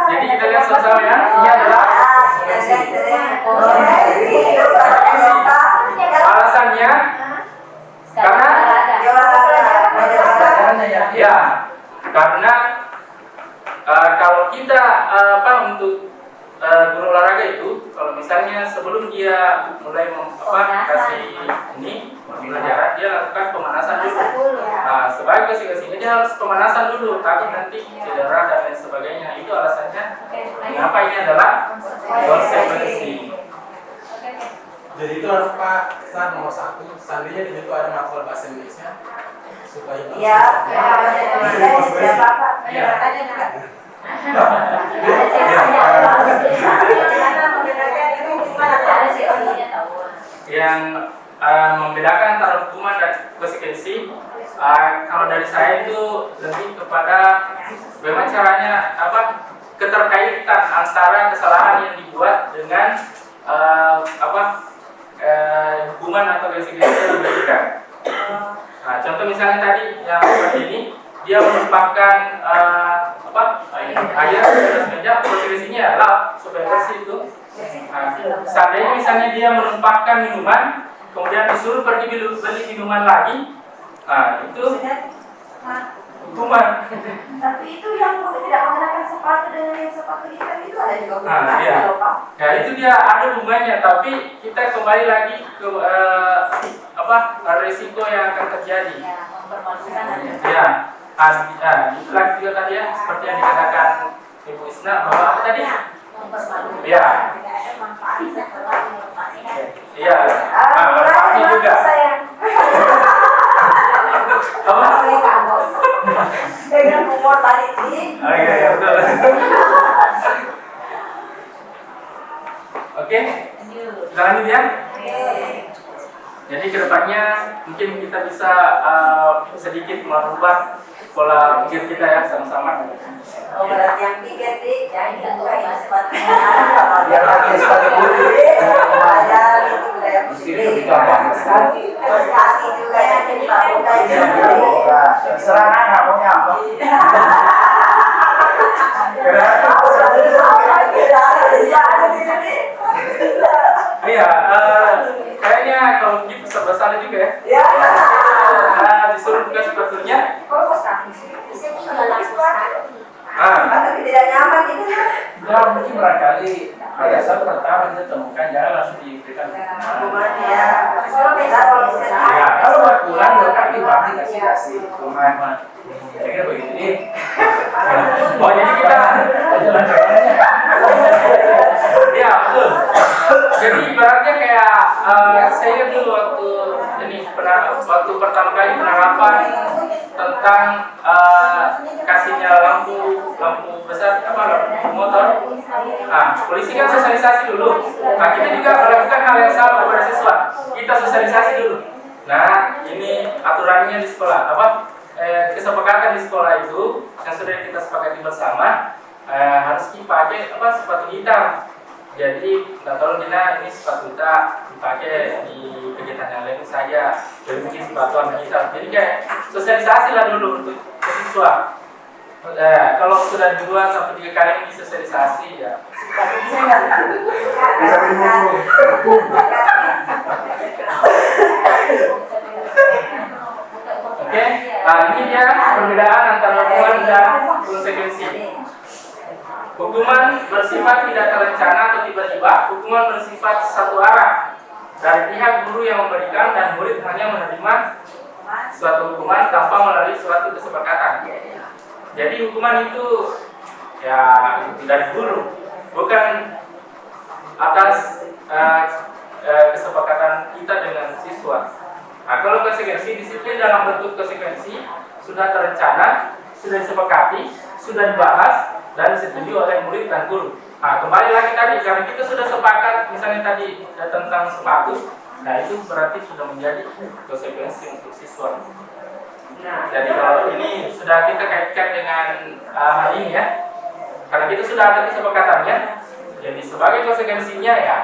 Jadi kita lihat sama-sama ya. Ini adalah alasannya karena ya karena kalau kita untuk guru olahraga itu kalau misalnya sebelum dia mulai kasih ini pelajaran dia lakukan pemanasan dulu. Nah, sebagai konsekuensinya dia harus pemanasan dulu takut nanti cedera dan lain sebagainya. Itu alasannya mengapa ini adalah konsekuensi. Jadi itu harus Pak nomor 1. Seandainya di situ ada matkul bahasa Indonesia supaya bahasa Indonesia Bapak. Yang membedakan antara hukuman dan konsekuensi, kalau dari saya itu lebih kepada bagaimana caranya keterkaitan antara kesalahan yang dibuat dengan hukuman atau konsekuensi yang diberikan. Nah, contoh misalnya tadi yang seperti ini, dia menumpahkan air di atas meja, konsekuensinya lap supaya bersih itu. Nah, seandainya misalnya dia menumpahkan minuman, kemudian disuruh pergi beli minuman lagi, nah itu hukuman. Tapi itu yang tidak mengenakan sepatu dengan yang sepatu hitam itu ada juga hukuman. Ya itu dia ada hubungannya, tapi kita kembali lagi ke risiko yang akan terjadi. Itu lagi juga tadi ya, seperti yang dikatakan Ibu Isna bahwa tadi manfaatnya juga. Dengan humor tadi ini. Iya betul. Oke, kita lanjut ya. Jadi kedepannya mungkin kita bisa sedikit merubah pola pikir kita ya sama-sama. Oh, berarti yang tiga di jangan buka sepatunya. Biar pakai sepatu putih. Ada itu budaya positif. Terus kasih juga yang dibuka Serangan nggak punya apa? Iya, kayaknya kalau gitu serba salah juga ya. Ya. Disuruh buka sepatunya. Tapi tidak nyaman gitu kan? Ya mungkin barangkali pada saat pertama kita temukan jangan langsung diberikan hukuman. Hukuman ya. Kalau bisa Ya, kalau buat pulang 2 kali pasti kasih hukuman. Saya kira begitu nih. Oh jadi kita, Jalan jalannya. ya betul. Jadi ibaratnya kayak saya ingat dulu waktu pertama kali penerapan tentang kasihnya lampu besar lampu motor. Nah, polisi kan sosialisasi dulu. Nah, kita juga melakukan hal yang sama kepada siswa. Kita sosialisasi dulu. Nah, ini aturannya di sekolah. Kesepakatan di sekolah itu yang sudah kita sepakati bersama harus dipakai sepatu hitam. Jadi nggak tahu Dina ini sepatu kita dipakai di kegiatan yang lain saja. Jadi mungkin sepatu warna hitam. Jadi kayak sosialisasi lah dulu untuk siswa. Kalau sudah 2 sampai 3 kali ini sosialisasi ya. Bisa dihukum. Oke, ini dia perbedaan antara hukuman dan konsekuensi. Hukuman bersifat tidak terencana atau tiba-tiba. Hukuman bersifat satu arah dari pihak guru yang memberikan dan murid hanya menerima suatu hukuman tanpa melalui suatu kesepakatan. Jadi hukuman itu ya dari guru, bukan atas kesepakatan kita dengan siswa. Nah, kalau konsekuensi, disiplin dalam bentuk konsekuensi sudah terencana, sudah disepakati, sudah dibahas dan disetujui oleh murid dan guru. Nah, kembali lagi tadi, karena kita sudah sepakat, misalnya tadi tentang sepatu, nah itu berarti sudah menjadi konsekuensi untuk siswa. Jadi kalau ini sudah kita kaitkan dengan hal ini ya, karena kita sudah ada kesepakatannya, jadi sebagai konsekuensinya ya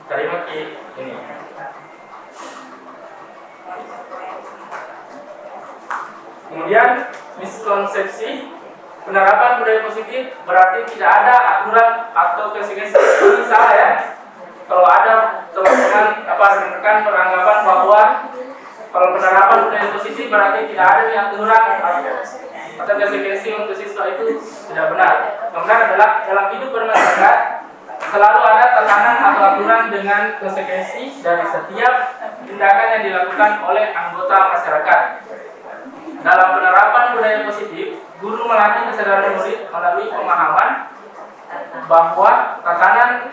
terima ini. Kemudian miskonsepsi penerapan budaya positif berarti tidak ada aturan atau konsekuensi. Ini salah ya. Kalau ada teman-teman rekan beranggapan bahwa kalau penerapan budaya positif berarti tidak ada aturan atau konsekuensi untuk siswa, itu tidak benar. Yang benar adalah dalam hidup bermasyarakat selalu ada tekanan atau aturan dengan konsekuensi dari setiap tindakan yang dilakukan oleh anggota masyarakat. Dalam penerapan budaya positif, guru melatih kesadaran murid melalui pemahaman bahwa tekanan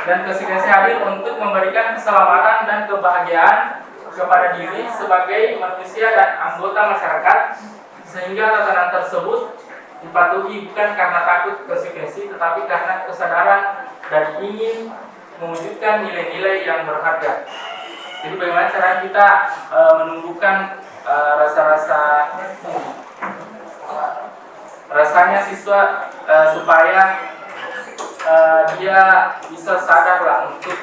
dan konsekuensi hadir untuk memberikan keselamatan dan kebahagiaan kepada diri sebagai manusia dan anggota masyarakat, sehingga tatanan tersebut dipatuhi bukan karena takut konsekuensi, tetapi karena kesadaran dan ingin mewujudkan nilai-nilai yang berharga. Jadi bagaimana cara kita menumbuhkan rasanya siswa supaya dia bisa sadar lah untuk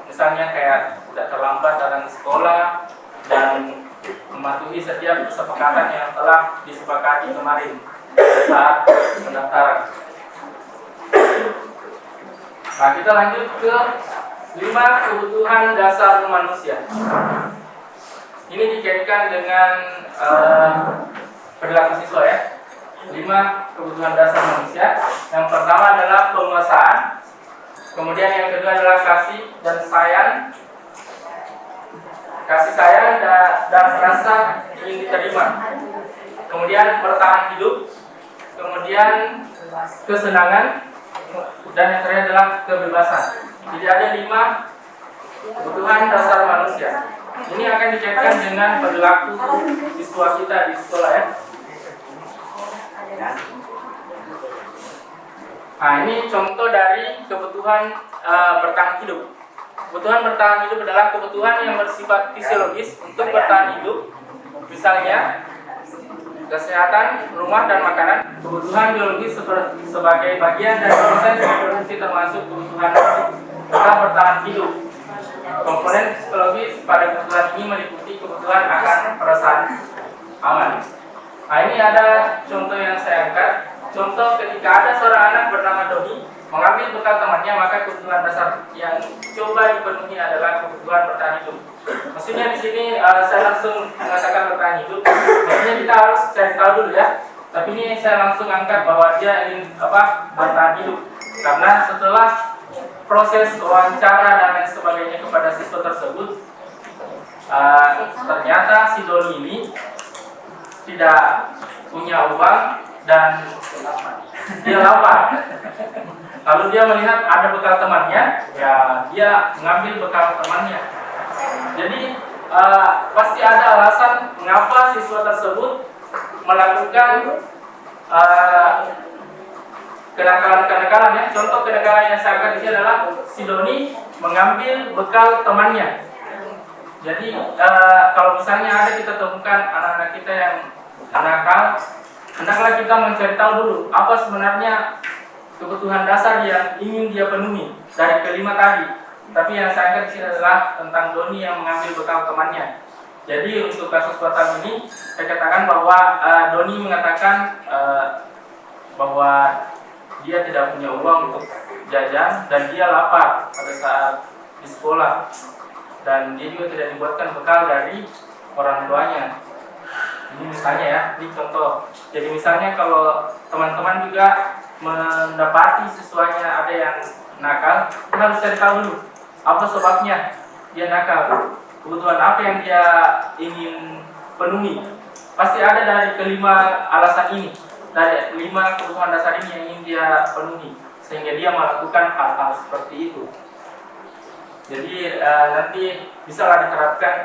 misalnya kayak tidak terlambat datang ke sekolah dan mematuhi setiap kesepakatan yang telah disepakati kemarin saat pendaftaran. Nah, kita lanjut ke 5 kebutuhan dasar manusia. Ini dikaitkan dengan perilaku siswa ya. 5 kebutuhan dasar manusia. Yang pertama adalah penguasaan. Kemudian yang kedua adalah kasih dan sayang. Kasih sayang dan rasa ingin diterima. Kemudian bertahan hidup. Kemudian kesenangan. Dan yang terakhir adalah kebebasan. Jadi ada 5 kebutuhan dasar manusia. Ini akan dikaitkan dengan perilaku siswa kita di sekolah ya. Nah, ini contoh dari kebutuhan bertahan hidup. Kebutuhan bertahan hidup adalah kebutuhan yang bersifat fisiologis untuk bertahan hidup, misalnya kesehatan, rumah, dan makanan. Kebutuhan biologis sebagai bagian dari proses reproduksi termasuk kebutuhan tetap bertahan hidup. Komponen psikologis pada kebutuhan ini meliputi kebutuhan akan perasaan aman. Nah, ini ada contoh yang saya angkat. Contoh ketika ada seorang anak bernama Doni mengambil bekal temannya, maka kebutuhan dasar yang coba dipenuhi adalah kebutuhan bertahan hidup. Maksudnya di sini saya langsung mengatakan bertahan hidup. Maksudnya kita harus cari tahu dulu ya. Tapi ini saya langsung angkat bahwa dia ingin bertahan hidup. Karena setelah proses wawancara dan lain sebagainya kepada siswa tersebut, ternyata si Doni ini tidak punya uang dan dia lapar. Lalu dia melihat ada bekal temannya, ya dia mengambil bekal temannya. Jadi pasti ada alasan mengapa siswa tersebut melakukan kenakalan-kenakalan ya. Contoh kenakalan yang saya angkat di sini adalah si Doni mengambil bekal temannya. Jadi kalau misalnya ada kita temukan anak-anak kita yang nakal, hendaklah kita mencari tahu dulu apa sebenarnya kebutuhan dasar yang ingin dia penuhi dari kelima tadi. Tapi yang saya angkat di sini adalah tentang Doni yang mengambil bekal temannya. Jadi untuk kasus pertama ini saya katakan bahwa Doni mengatakan bahwa dia tidak punya uang untuk jajan dan dia lapar pada saat di sekolah, dan dia juga tidak dibuatkan bekal dari orang tuanya. Ini misalnya ya, ini contoh. Jadi misalnya kalau teman-teman juga mendapati siswanya ada yang nakal, kita harus cari tahu dulu apa sebabnya dia nakal, kebutuhan apa yang dia ingin penuhi. Pasti ada dari kelima alasan ini, dari 5 kebutuhan dasar ini yang ingin dia penuhi, sehingga dia melakukan hal-hal seperti itu. Jadi nanti bisalah diterapkan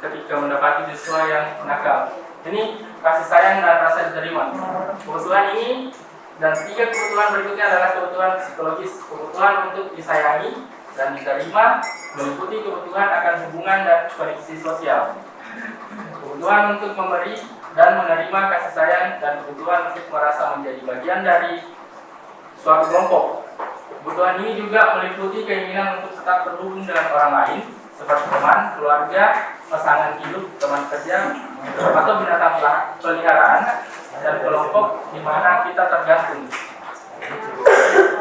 ketika mendapati siswa yang nakal. Ini kasih sayang dan rasa diterima. Kebutuhan ini dan 3 kebutuhan berikutnya adalah kebutuhan psikologis. Kebutuhan untuk disayangi dan diterima meliputi kebutuhan akan hubungan dan koneksi sosial. Kebutuhan untuk memberi dan menerima kasih sayang, dan kebutuhan untuk merasa menjadi bagian dari suatu kelompok. Kebutuhan ini juga meliputi keinginan untuk tetap terhubung dengan orang lain, seperti teman, keluarga, pasangan hidup, teman kerja, atau binatang peliharaan, dan kelompok di mana kita tergantung.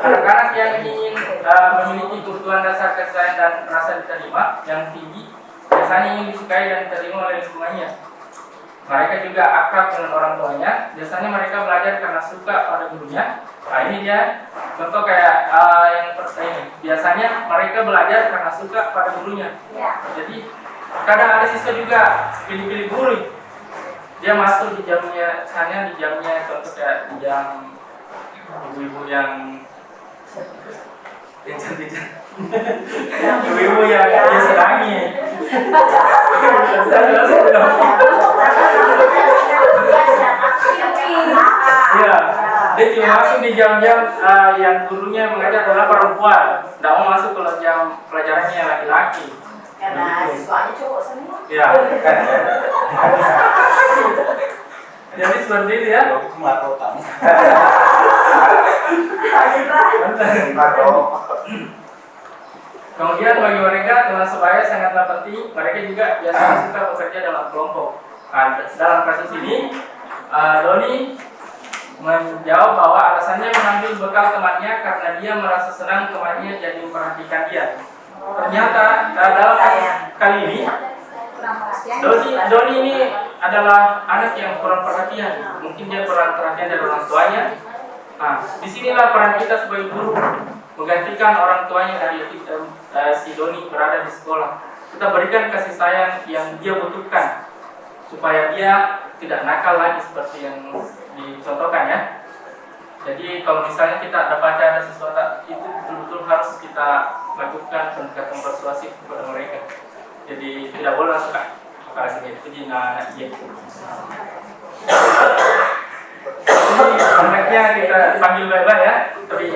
Anak-anak yang ingin memiliki kebutuhan dasar kasih sayang dan rasa diterima yang tinggi biasanya ingin disukai dan diterima oleh lingkungannya. Mereka juga akrab dengan orang tuanya. Biasanya mereka belajar karena suka pada gurunya. Nah ini dia contoh kayak yang ini. Biasanya mereka belajar karena suka pada gurunya. Jadi kadang ada siswa juga pilih-pilih guru. Dia masuk di jamnya, hanya di jamnya contoh kayak di jam ibu-ibu yang cantik. Ibu-ibu yang dia senangi. Ya, dia cuma masuk di jam-jam yang gurunya mengajar adalah perempuan. Tidak mau masuk kalau jam pelajarannya laki-laki. Karena siswanya cowok semua. Ya. Jadi seperti itu ya. Kemudian bagi mereka teman sebaya sangatlah penting. Mereka juga biasanya suka bekerja dalam kelompok. Nah, dalam kasus ini Doni menjawab bahwa alasannya mengambil bekal temannya karena dia merasa senang temannya jadi memperhatikan dia. Ternyata dalam kasus kali ini Doni ini adalah anak yang kurang perhatian. Mungkin dia kurang perhatian dari orang tuanya. Nah, disinilah peran kita sebagai guru menggantikan orang tuanya dari si Doni berada di sekolah. Kita berikan kasih sayang yang dia butuhkan supaya dia tidak nakal lagi seperti yang dicontohkan ya. Jadi kalau misalnya kita dapat ada sesuatu itu betul-betul harus kita lakukan pendekatan persuasif kepada mereka. Jadi tidak boleh langsung kasih itu di anak dia. Jadi anaknya kita panggil baik-baik ya. Tapi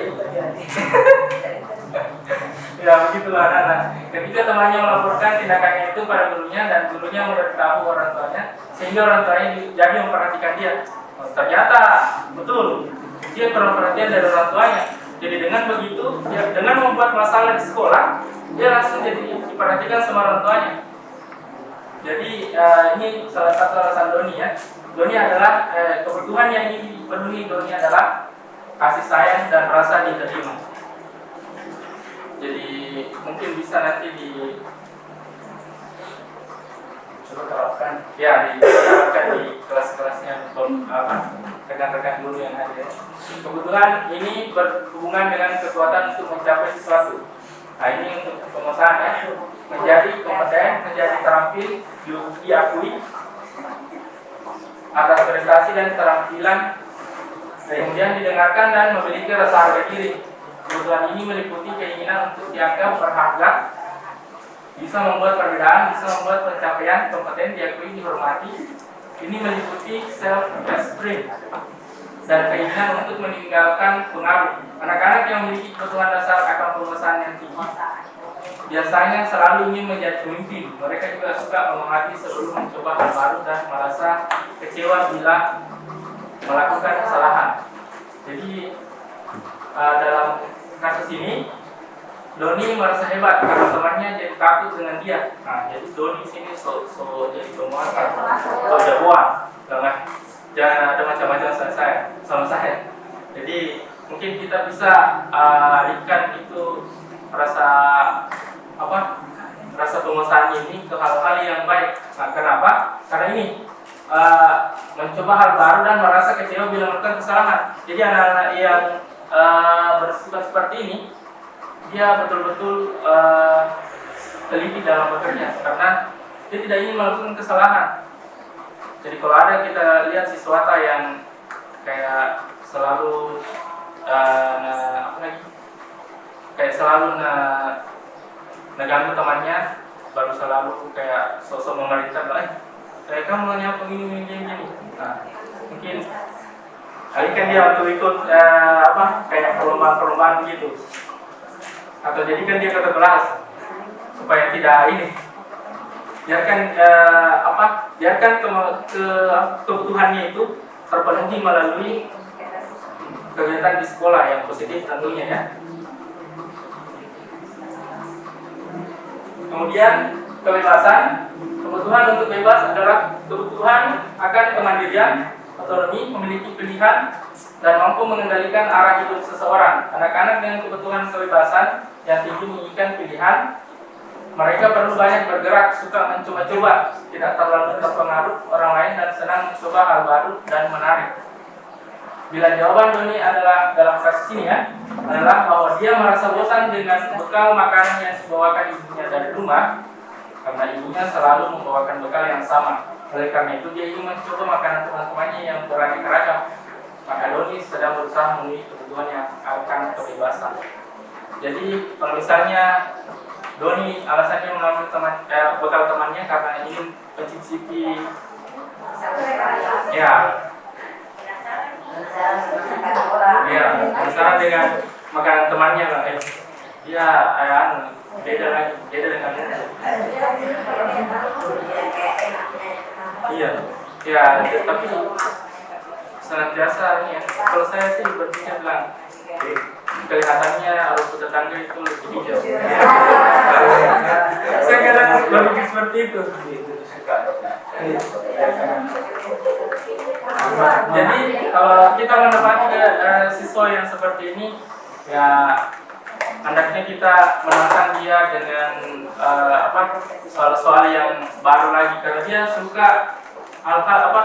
Ya begitulah anak-anak. Ketika temannya melaporkan tindakannya itu pada gurunya dan gurunya memberitahu orang tuanya, sehingga orang tuanya jadi memperhatikan dia. Oh, ternyata betul dia kurang perhatian dari orang tuanya. Jadi dengan begitu, dia dengan membuat masalah di sekolah, dia langsung jadi diperhatikan sama orang tuanya. Jadi ini salah satu alasan Doni ya. Doni adalah kebutuhan yang ingin dipenuhi Doni adalah kasih sayang dan rasa diterima. Jadi mungkin bisa nanti Coba terapkan. diterapkan di kelas-kelasnya rekan-rekan guru yang ada. Kebutuhan ini berhubungan dengan kekuatan untuk mencapai sesuatu. Nah ini untuk pengusahaan ya, menjadi kompeten, menjadi terampil, diakui atas prestasi dan keterampilan, kemudian didengarkan dan memiliki rasa harga diri. Kebutuhan ini meliputi keinginan untuk dianggap berharga, bisa membuat perbedaan, bisa membuat pencapaian kompeten diakui, dihormati. Ini meliputi self-esteem dan keinginan untuk meninggalkan pengaruh. Anak-anak yang memiliki kebutuhan dasar akan penguasaan yang tinggi biasanya selalu ingin menjadi pemimpin. Mereka juga suka mengamati sebelum mencoba hal baru dan merasa kecewa bila melakukan kesalahan. Jadi dalam kasus ini Doni merasa hebat karena temannya jadi takut dengan dia. Nah, jadi Doni sini jadi penguasa, jagoan, jangan ada macam-macam sama saya. Jadi mungkin kita bisa alihkan itu rasa penguasaan ini ke hal-hal yang baik. Nah, kenapa? Karena ini mencoba hal baru dan merasa kecewa bila melakukan kesalahan. Jadi anak-anak yang bersifat seperti ini, dia betul-betul teliti dalam bekerja karena dia tidak ingin melakukan kesalahan. Jadi kalau ada kita lihat siswata yang kayak selalu ngeganggu temannya, baru selalu kayak sosok memerintah, kayak kamu nanya apa gini. Nah, mungkin alihkan dia untuk ikut kayak perlombaan begitu, atau jadikan dia ketua kelas supaya tidak ini. Biarkan kebutuhannya itu terpenuhi melalui kegiatan di sekolah yang positif tentunya ya. Kemudian kebebasan. Kebutuhan untuk bebas adalah kebutuhan akan kemandirian, otonomi, memiliki pilihan, dan mampu mengendalikan arah hidup seseorang. Anak-anak dengan kebutuhan kebebasan yang tinggi menginginkan pilihan. Mereka perlu banyak bergerak, suka mencoba-coba, tidak terlalu terpengaruh orang lain, dan senang mencoba hal baru dan menarik. Bila jawaban Doni adalah dalam kasus ini ya, adalah bahwa dia merasa bosan dengan bekal makanan yang dibawakan ibunya dari rumah, karena ibunya selalu membawakan bekal yang sama. Oleh karena itu dia ingin mencoba makanan teman-temannya yang beraneka ragam. Maka Doni sedang berusaha memenuhi kebutuhan yang akan kebebasan. Jadi kalau misalnya Doni alasannya mengambil bekal temannya karena ingin mencicipi penasaran dengan makanan temannya lah. Beda dengan tapi senantiasa ini ya. Kalau saya sih berpikir bilang kelihatannya arus tetangga itu lebih hijau. Saya kadang berpikir seperti itu. Jadi kalau kita mendapati siswa yang seperti ini, ya hendaknya kita menantang dia dengan soal-soal yang baru lagi, karena dia suka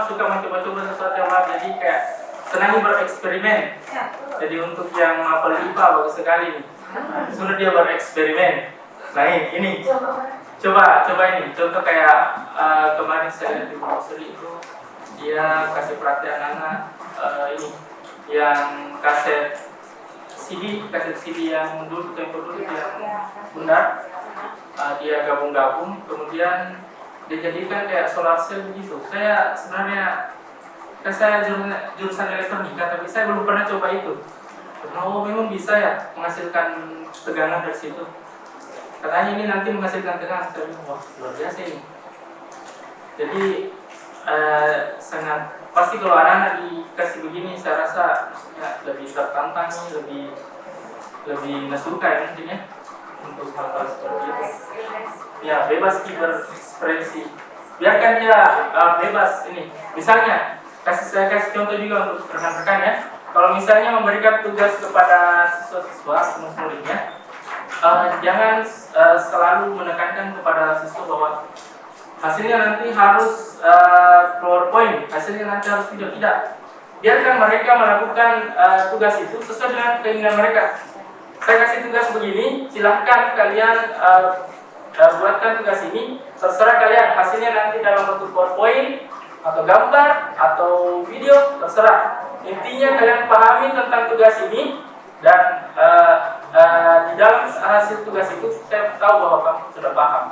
suka mencoba-coba sesuatu yang baru. Jadi kayak senang bereksperimen. Jadi untuk yang apalagi IPA bagus sekali nih. Sudah dia bereksperimen. Nah ini coba ini. Contoh kayak kemarin saya di Mausri itu dia kasih perhatian anak ini yang kaset CD yang dulu tempo dulu yang bundar, dia gabung-gabung, kemudian dia jadikan kayak solar cell begitu. Saya sebenarnya saya jurusan elektronika, tapi saya belum pernah coba itu. Oh, memang bisa ya menghasilkan tegangan dari situ. katanya ini nanti menghasilkan tenaga. Saya bilang, wah luar biasa ini. Jadi sangat pasti kalau anak-anak dikasih begini, saya rasa ya, lebih tertantang, lebih ngesuka ya nantinya untuk hal-hal seperti itu. Ya bebas berekspresi, biarkan dia bebas ini. Misalnya saya kasih contoh juga untuk rekan-rekan ya. Kalau misalnya memberikan tugas kepada siswa-siswa murid-muridnya, jangan selalu menekankan kepada siswa bahwa hasilnya nanti harus PowerPoint, hasilnya nanti harus video. Tidak, biarkan mereka melakukan tugas itu sesuai dengan keinginan mereka. Saya kasih tugas begini, silahkan kalian buatkan tugas ini, terserah kalian. Hasilnya nanti dalam bentuk PowerPoint atau gambar atau video, terserah. Intinya kalian pahami tentang tugas ini, dan di dalam hasil tugas itu saya tahu bahwa kamu sudah paham.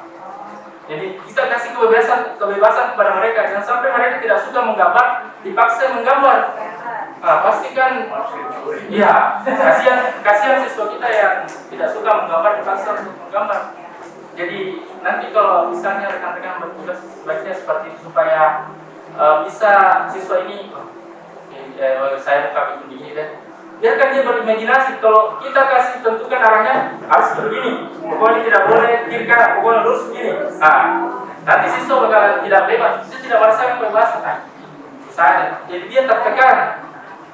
Jadi kita kasih kebebasan kepada mereka, jangan sampai mereka tidak suka menggambar, dipaksa menggambar. Nah, pastikan, iya, kasihan siswa kita yang tidak suka menggambar dipaksa untuk menggambar. Jadi nanti kalau misalnya rekan-rekan bertugas sebaiknya seperti itu supaya bisa siswa ini, saya buka itu begini deh. Biarkan dia berimajinasi. Kalau kita kasih tentukan arahnya harus begini, pokoknya tidak boleh kiri kanan, pokoknya lurus begini. Nah, nanti siswa bakalan tidak bebas, dia tidak merasakan kebebasan. Jadi dia tertekan.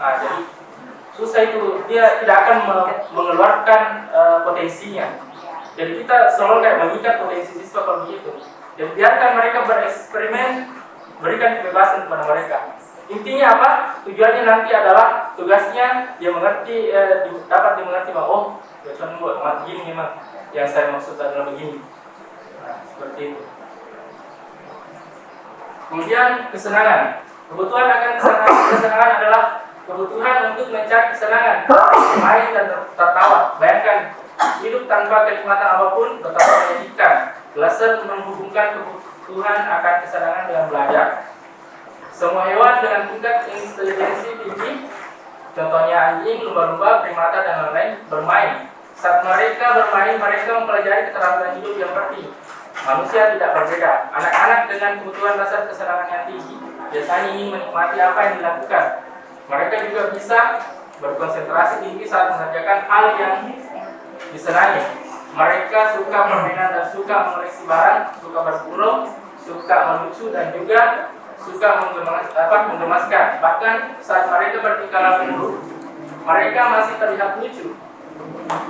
Nah, jadi susah itu, dia tidak akan mengeluarkan potensinya. Jadi kita selalu kayak mengikat potensi siswa kalau begitu. Jadi biarkan mereka bereksperimen, berikan kebebasan kepada mereka. Intinya apa? Tujuannya nanti adalah tugasnya dia mengerti, dapat dimengerti bahwa oh, tujuan buat begini memang yang saya maksud adalah begini. Nah, seperti itu. Kemudian kesenangan. Kebutuhan akan kesenangan adalah kebutuhan untuk mencari kesenangan, bermain dan tertawa. Bayangkan hidup tanpa kenikmatan apapun betapa menyedihkan. Belasan menghubungkan kebutuhan akan kesenangan dengan belajar. Semua hewan dengan tingkat intelijensi tinggi, contohnya anjing, lumba-lumba, primata, dan lain-lain, bermain. Saat mereka bermain, mereka mempelajari keterampilan hidup yang penting. Manusia tidak berbeda. Anak-anak dengan kebutuhan dasar kesenangan yang tinggi biasanya ingin menikmati apa yang dilakukan. Mereka juga bisa berkonsentrasi tinggi saat mengerjakan hal yang disenangi. Mereka suka permainan dan suka mengoleksi barang, suka berburu, suka melucu, dan juga suka menggemaskan. Bahkan saat mereka bertingkah laku, mereka masih terlihat lucu.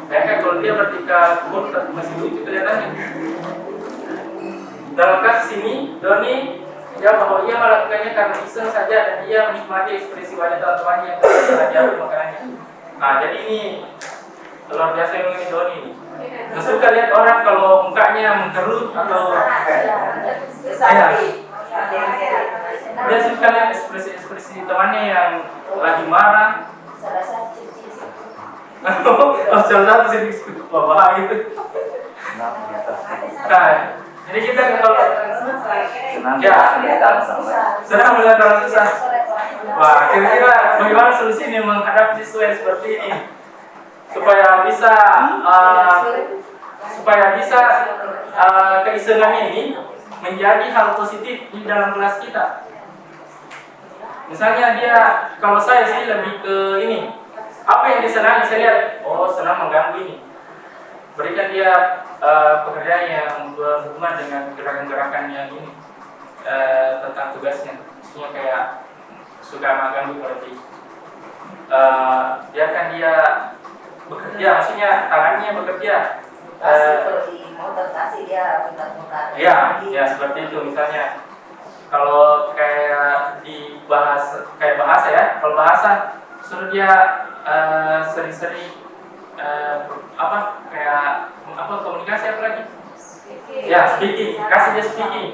Bayangkan kalau dia bertingkah laku masih lucu kelihatannya. Dalam kasus ini, Doni ya bahwa ia melakukannya karena iseng saja dan ia menikmati ekspresi wajah teman-temannya yang terjadi makanannya. Nah, jadi ini luar biasa yang ini Doni ini. Nggak suka lihat orang kalau mukanya mengkerut atau dia suka lihat ekspresi temannya yang lagi marah. Oh, salah satu sih bapak itu. Nah, jadi kita kalau senang melihat orang susah. Wah, kira-kira bagaimana solusi ini menghadapi siswa yang seperti ini supaya bisa keisengannya ini menjadi hal positif di dalam kelas kita. Misalnya dia, kalau saya sih lebih ke ini, apa yang disenangi, saya lihat, oh senang mengganggu ini. Berikan dia pekerjaan yang berhubungan dengan gerakan-gerakan yang ini tentang tugasnya. Maksudnya kayak suka mengganggu berarti. Biarkan dia bekerja, maksudnya tangannya bekerja. Ya seperti itu. Misalnya kalau kayak bahasa ya, kalau bahasa suruh dia sering-sering komunikasi apa lagi? Ya speaking, kasih dia speaking.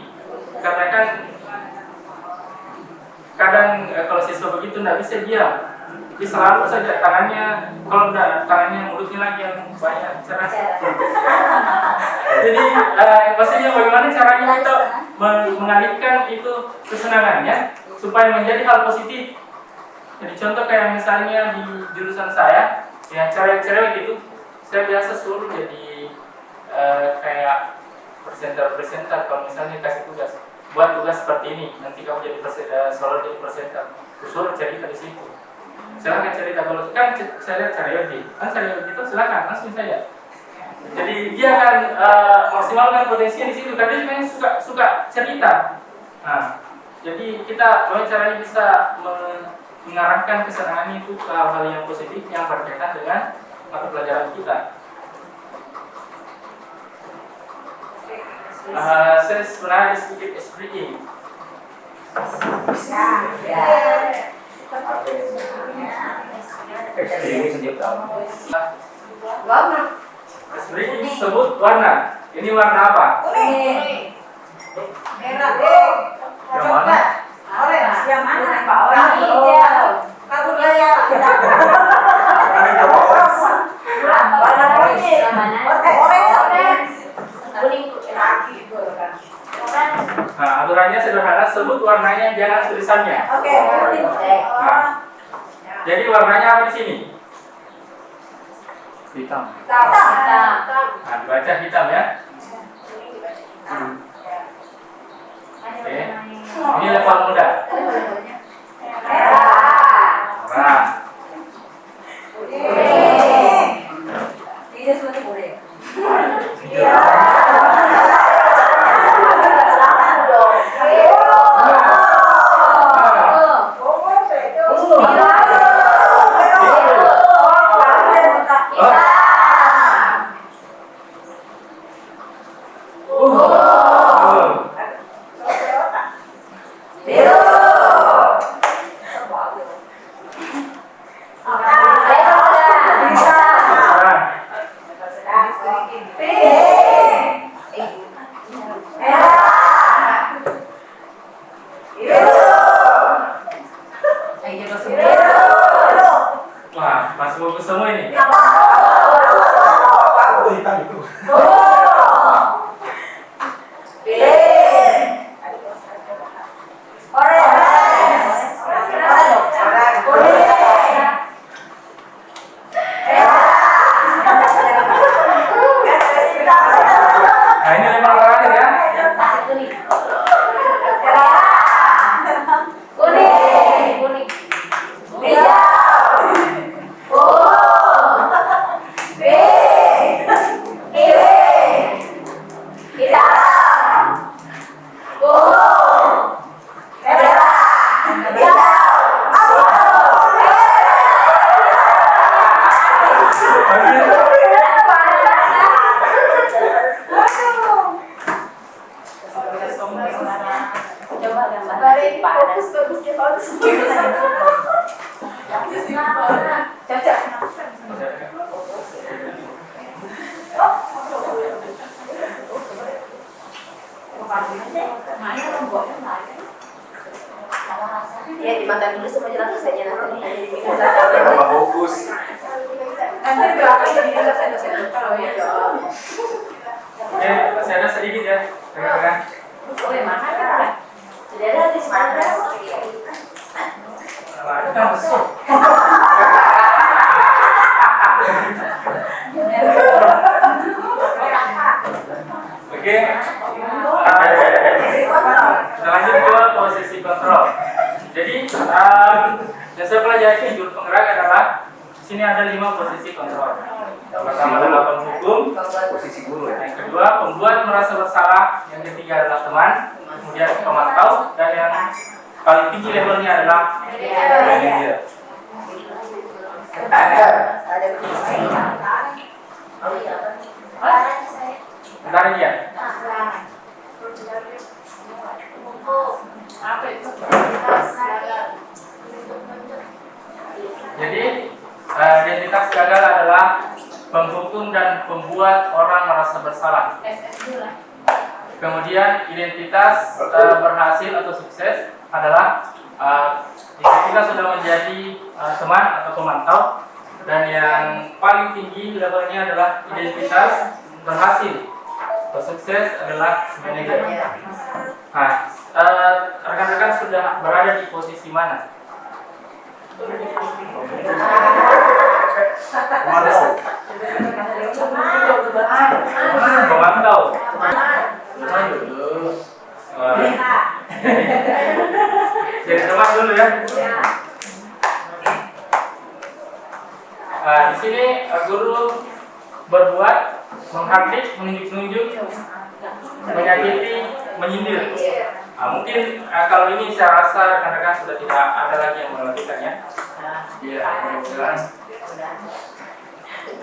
Karena kan kadang kalau siswa begitu tidak bisa diam. Jadi selalu saja tangannya, kalau tidak tangannya mulutnya lagi yang banyak bicara. Jadi maksudnya bagaimana caranya kita mengalihkan itu kesenangannya supaya menjadi hal positif. Jadi contoh kayak misalnya di jurusan saya, yang cerewet gitu, saya biasa suruh jadi kayak presenter kalau misalnya kasih tugas, buat tugas seperti ini, nanti kamu jadi selalu jadi presenter, suruh cerita di situ. Silakan cerita, kalau kan saya lihat Caryogi, kan Caryogi itu silakan langsung saya. Jadi dia akan maksimalkan potensinya di situ karena dia memang suka cerita. Nah, jadi kita bagaimana caranya bisa mengarahkan kesenangan itu ke hal-hal yang positif yang berkaitan dengan mata pelajaran kita. Saya sebenarnya sedikit speaking. Speaking sebut warna. Ini warna apa? Kuning. Merah. Yang mana? Orange. Yang mana? Pak orang hijau. Kabut raya. Warna kuning. Orange. Kuning. Nah, aturannya sederhana, sebut warnanya, jangan tulisannya. Oke. Nah, jadi warnanya apa di sini? Hitam. Nah, dibaca hitam ya. Oke. Ini level muda. Nah, Dia seperti kuning. wah, masih bagus semua ini. Aku hitam itu. Nah, ini level terakhir ya. Coba gambar panas. Cocok. Ya dimakan dulu sama jalan rasanya nanti. Kenapa fokus? Nanti berapa ini dosen-dosen kalau ya. Oke, masih ada sedikit ya. Tengah-tengah. Oh, ya makan ya. Sudah ada di mana? Kita masuk. Oke. Kita lanjut ke posisi kontrol. Jadi, yang saya pelajari di juru penggerak adalah sini ada 5 posisi kontrol. Yang pertama adalah penghukum, Posisi guru ya. yang kedua pembuat merasa bersalah, yang ketiga adalah teman, kemudian pemantau, dan yang paling tinggi levelnya adalah manajer. Bentar ini ya. Jadi identitas gagal adalah penghukum dan pembuat orang merasa bersalah. Kemudian identitas berhasil atau sukses adalah jika kita sudah menjadi teman atau pemantau, dan yang paling tinggi levelnya adalah identitas berhasil atau sukses adalah manajer. Nah, rekan-rekan sudah berada di posisi mana? Pemantau. Jadi teman dulu ya. Di sini guru berbuat, menghardik, menunjuk-nunjuk, menyakiti, menyindir. Mungkin kalau ini saya rasa rekan-rekan sudah tidak ada lagi yang melakukannya. Iya, mudah-mudahan.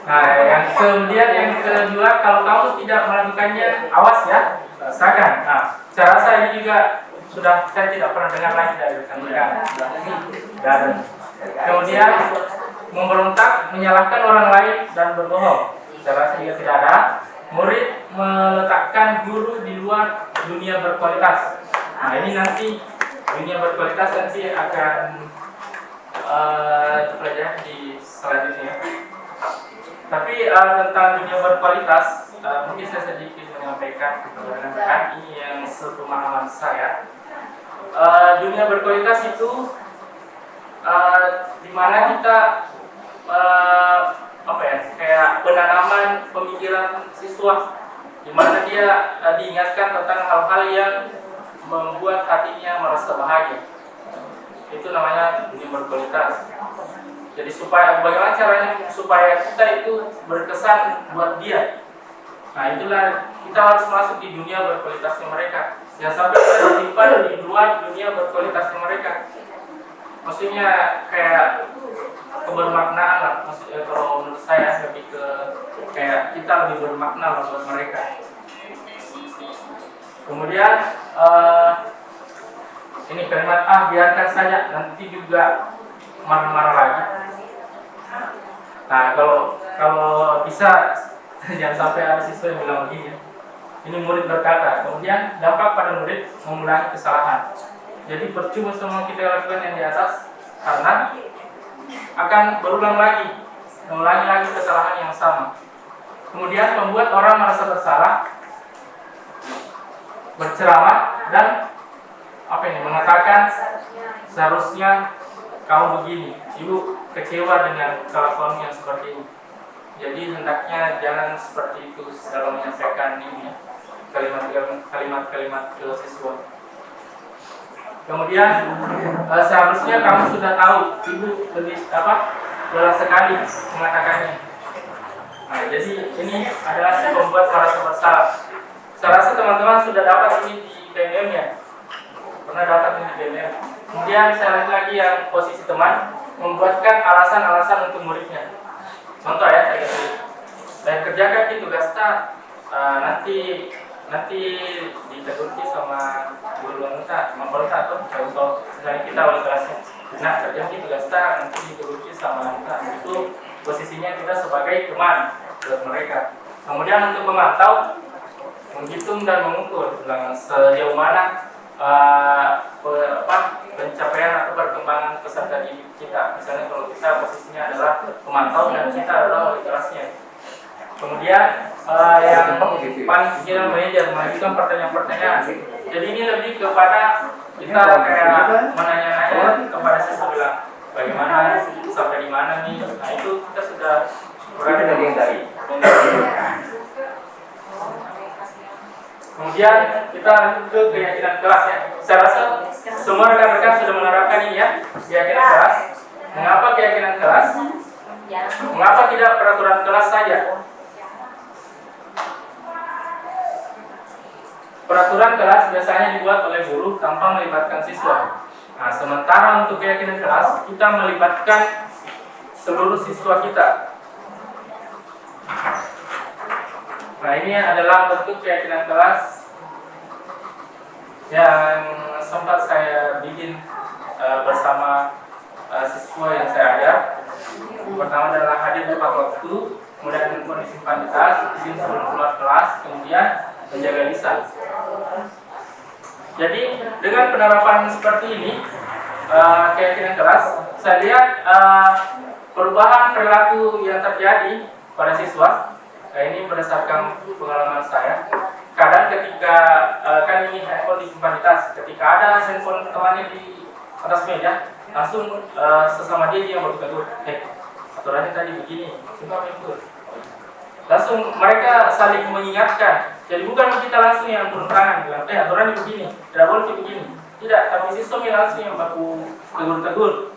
Nah, yang kemudian yang kedua, kalau kamu tidak melakukannya, awas ya, rasakan. Nah, saya rasa ini juga sudah saya tidak pernah dengar lagi dari rekan-rekan. Dan kemudian memberontak, menyalahkan orang lain dan berbohong. Saya rasa juga tidak ada. Murid meletakkan guru di luar dunia berkualitas. Nah, ini nanti dunia berkualitas nanti akan dipelajari di selanjutnya. Tapi tentang dunia berkualitas, mungkin saya sedikit menyampaikan kepada rekan-rekan ini yang sepemahaman saya. Dunia berkualitas itu di mana kita kayak penanaman pemikiran siswa, di mana dia diingatkan tentang hal-hal yang membuat hatinya merasa bahagia. Itu namanya dunia berkualitas. Jadi bagaimana caranya supaya kita itu berkesan buat dia. Nah, itulah kita harus masuk di dunia berkualitasnya mereka. Jangan sampai kita disimpan di luar dunia berkualitasnya mereka. Maksudnya kayak kebermaknaan lah. Maksudnya kalau menurut saya lebih ke kayak kita lebih bermakna lah buat mereka. Kemudian ini kalimat biarkan saja, nanti juga marah-marah lagi. Nah, kalau bisa jangan sampai ada siswa yang bilang begini. Ini murid berkata, kemudian dampak pada murid mengulangi kesalahan. Jadi percuma semua kita lakukan yang di atas, karena akan berulang lagi, mengulangi lagi kesalahan yang sama. Kemudian membuat orang merasa bersalah, berceramah dan mengatakan seharusnya kamu begini, ibu kecewa dengan kelakuan yang seperti ini. Jadi hendaknya jangan seperti itu dalam menyampaikan ini kalimat-kalimat ke siswa. Kemudian seharusnya kamu sudah tahu, ibu lebih jelas sekali mengatakannya. Nah, jadi ini adalah membuat merasa bersalah. Saya rasa teman-teman sudah dapat ini di BMM ya, pernah dapat ini di BMM. Kemudian saya lihat lagi yang posisi teman membuatkan alasan-alasan untuk muridnya. Contoh ya, saya kerjakan di tugas nanti diteguki sama guru wanita, memperintah atau contoh misalnya kita oleh kelasnya. Nah, kerjakan di tugas nanti diteguki sama wanita. Itu posisinya kita sebagai teman buat mereka. Kemudian untuk memantau, menghitung dan mengukur sejauh mana pencapaian atau perkembangan peserta didik kita. Misalnya kalau kita posisinya adalah pemantau dan kita adalah wali kelasnya. Kemudian yang panitia manajer mengajukan pertanyaan-pertanyaan. Jadi ini lebih kepada kita kayak menanya-nanya kepada siswa bilang bagaimana sampai di mana nih. Nah, itu kita sudah berada di dari. Kemudian kita lanjut ke keyakinan kelas ya. Saya rasa semua rekan-rekan sudah menerapkan ini ya, keyakinan kelas. Mengapa keyakinan kelas? Mengapa tidak peraturan kelas saja? Peraturan kelas biasanya dibuat oleh guru tanpa melibatkan siswa. Nah, sementara untuk keyakinan kelas kita melibatkan seluruh siswa kita. Nah, ini adalah bentuk keyakinan kelas yang sempat saya bikin bersama siswa yang saya ajar. Pertama adalah hadir tepat waktu, kemudian kondisi kuantitas, izin sebelum keluar kelas, kemudian menjaga lisan. Jadi dengan penerapan seperti ini, keyakinan kelas, saya lihat perubahan perilaku yang terjadi pada siswa. Nah, ini berdasarkan pengalaman saya. Kadang ketika kan ini handphone disimpan di tas, ketika ada handphone temannya di atas meja, langsung sesama dia yang berkata, aturannya tadi begini, coba ikut. langsung mereka saling mengingatkan. Jadi bukan kita langsung yang turun tangan bilang, aturannya begini, tidak boleh begini. Tidak, tapi sistemnya langsung yang baku tegur-tegur.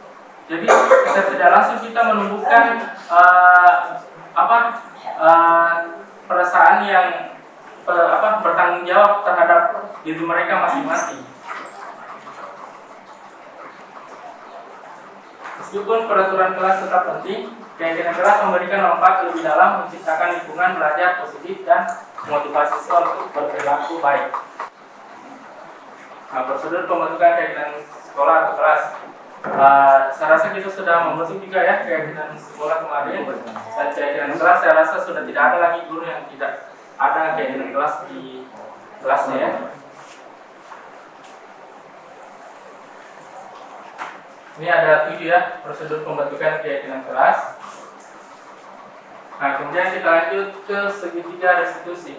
Jadi secara tidak langsung kita menumbuhkan perasaan yang bertanggung jawab terhadap diri mereka masing-masing. Meskipun peraturan kelas tetap penting, keyakinan kelas memberikan manfaat lebih dalam menciptakan lingkungan belajar positif dan motivasi siswa untuk berperilaku baik. Nah, prosedur pembentukan keyakinan sekolah atau kelas. Saya rasa kita sudah membentuk juga ya keyakinan sekolah kemarin, dan keyakinan kelas saya rasa sudah tidak ada lagi guru yang tidak ada keyakinan kelas di kelasnya ya. Ini ada 7 ya prosedur pembentukan keyakinan kelas. Nah, kemudian kita lanjut ke segitiga restitusi.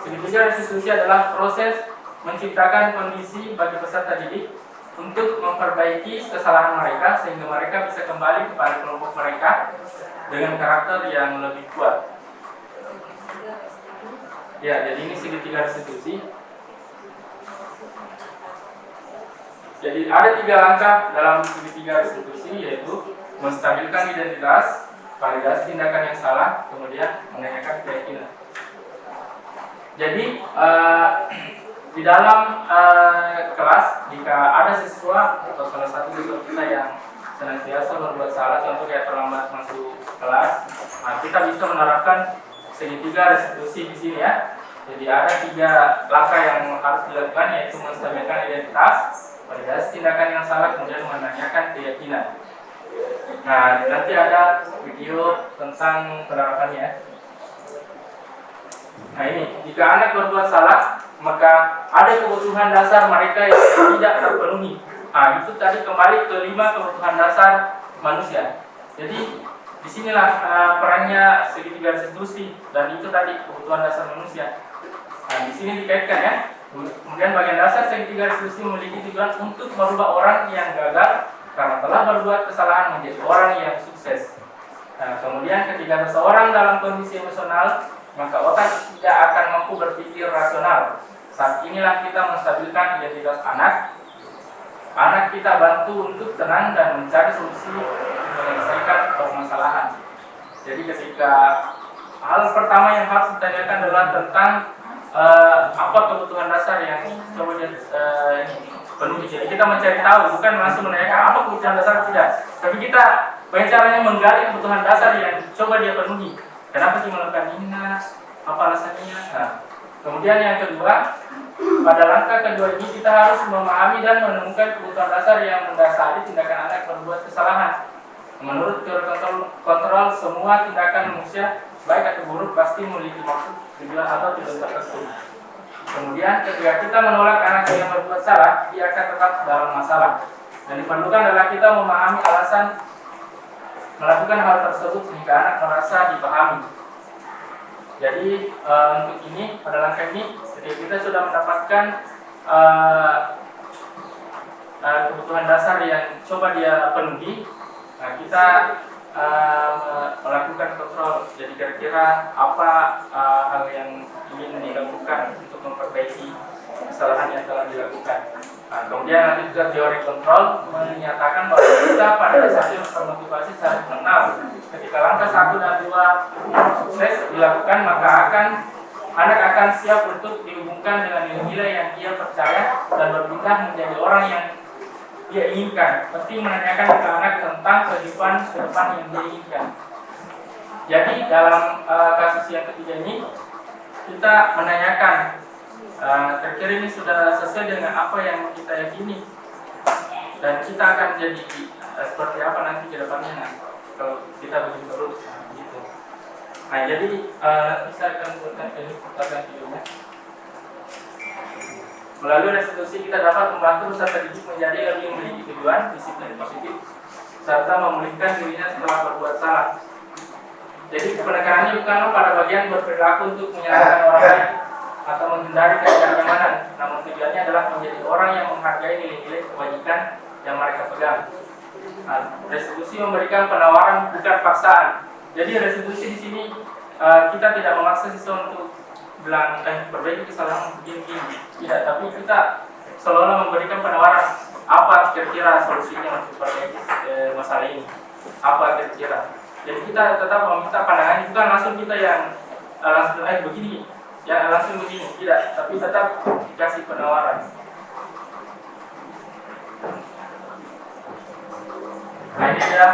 Segitiga restitusi adalah proses menciptakan kondisi bagi peserta didik untuk memperbaiki kesalahan mereka sehingga mereka bisa kembali kepada kelompok mereka dengan karakter yang lebih kuat. Ya, jadi ini segitiga restitusi. Jadi ada 3 langkah dalam segitiga restitusi, yaitu menstabilkan identitas, validasi tindakan yang salah, kemudian menanyakan keyakinan. Jadi di dalam kelas, jika ada siswa atau salah satu siswa kita yang senantiasa berbuat salah, contoh kayak terlambat masuk kelas, nah kita bisa menerapkan segitiga restitusi di sini ya. Jadi ada 3 langkah yang harus dilakukan, yaitu menstabilkan identitas, validasi tindakan yang salah, kemudian menanyakan keyakinan. Nah, nanti ada video tentang penerapannya. Nah ini, jika anak berbuat salah, maka ada kebutuhan dasar mereka yang tidak terpenuhi. Nah, itu tadi kembali ke 5 kebutuhan dasar manusia. Jadi disinilah perannya segitiga restitusi, dan itu tadi kebutuhan dasar manusia. Nah, di sini dikaitkan ya. Kemudian bagian dasar segitiga restitusi memiliki tujuan untuk merubah orang yang gagal karena telah berbuat kesalahan menjadi orang yang sukses. Nah, kemudian ketika seseorang dalam kondisi emosional, maka otak tidak akan mampu berpikir rasional. Saat inilah kita menstabilkan identitas anak. Anak kita bantu untuk tenang dan mencari solusi menyelesaikan permasalahan. Jadi ketika hal pertama yang harus ditanyakan adalah tentang apa kebutuhan dasar yang coba dia penuhi. Jadi kita mencari tahu, bukan langsung menanyakan apa kebutuhan dasar, tidak. Tapi kita bagaimana caranya menggali kebutuhan dasar yang coba dia penuhi. Kenapa sih melakukan ini? Apa alasannya? Nah, kemudian yang kedua, pada langkah kedua ini kita harus memahami dan menemukan kebutuhan dasar yang mendasari tindakan anak berbuat kesalahan. Menurut teori kontrol, semua tindakan manusia baik atau buruk pasti memiliki maksud, tujuan atau tujuan tertentu. Kemudian ketika kita menolak anak yang berbuat salah, dia akan tetap dalam masalah. Dan diperlukan adalah kita memahami alasan melakukan hal tersebut sehingga anak merasa dipahami. Jadi untuk ini, pada langkah ini, ketika kita sudah mendapatkan kebutuhan dasar yang coba dia penuhi, nah kita melakukan kontrol. Jadi kira-kira apa hal yang ingin dilakukan untuk memperbaiki kesalahan yang telah dilakukan. Nah, kemudian nanti juga teori kontrol menyatakan bahwa kita pada dasarnya termotivasi saling mengenal. Ketika langkah 1 dan 2 sukses dilakukan, maka anak akan siap untuk dihubungkan dengan nilai-nilai yang dia percaya dan berpindah menjadi orang yang dia inginkan. Pasti menanyakan ke anak tentang kehidupan ke depan yang dia inginkan. Jadi dalam kasus yang ketiga ini kita menanyakan kira-kira ini sudah sesuai dengan apa yang kita yakini, dan kita akan jadi seperti apa nanti ke depannya kalau kita begini terus gitu. Nah jadi nanti saya akan buatkan ini pertanyaan videonya. Melalui restitusi kita dapat membantu peserta didik menjadi lebih memiliki tujuan, disiplin positif, serta memulihkan dirinya setelah berbuat salah. Jadi penekanannya bukan pada bagian berperilaku untuk menyalahkan orang lain atau menghindari ketidaknyamanan, namun tujuannya adalah menjadi orang yang menghargai nilai-nilai kebajikan yang mereka pegang. Nah, restitusi memberikan penawaran bukan paksaan. Jadi restitusi di sini kita tidak memaksa siswa untuk bilang perbaiki kesalahan begini-begini, tidak, tapi kita selalu memberikan penawaran apa kira-kira solusinya untuk perbaiki masalah ini, apa kira-kira. Jadi kita tetap meminta pandangan, bukan langsung kita yang langsung begini, ya langsung begini, tidak, tapi tetap dikasih penawaran. Nah, ini dia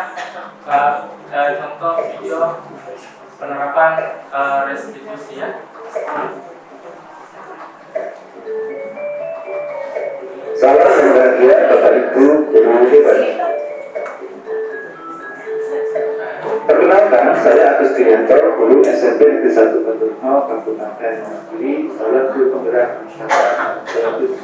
contoh video penerapan restitusi ya. Salam dan bahagia Bapak Ibu guru hebat. Perkenalkan, saya Agus Trianto, guru SMP Negeri 1 Batuno, Kabupaten Mandiri, salah satu penggerak masyarakat Jawa Timur.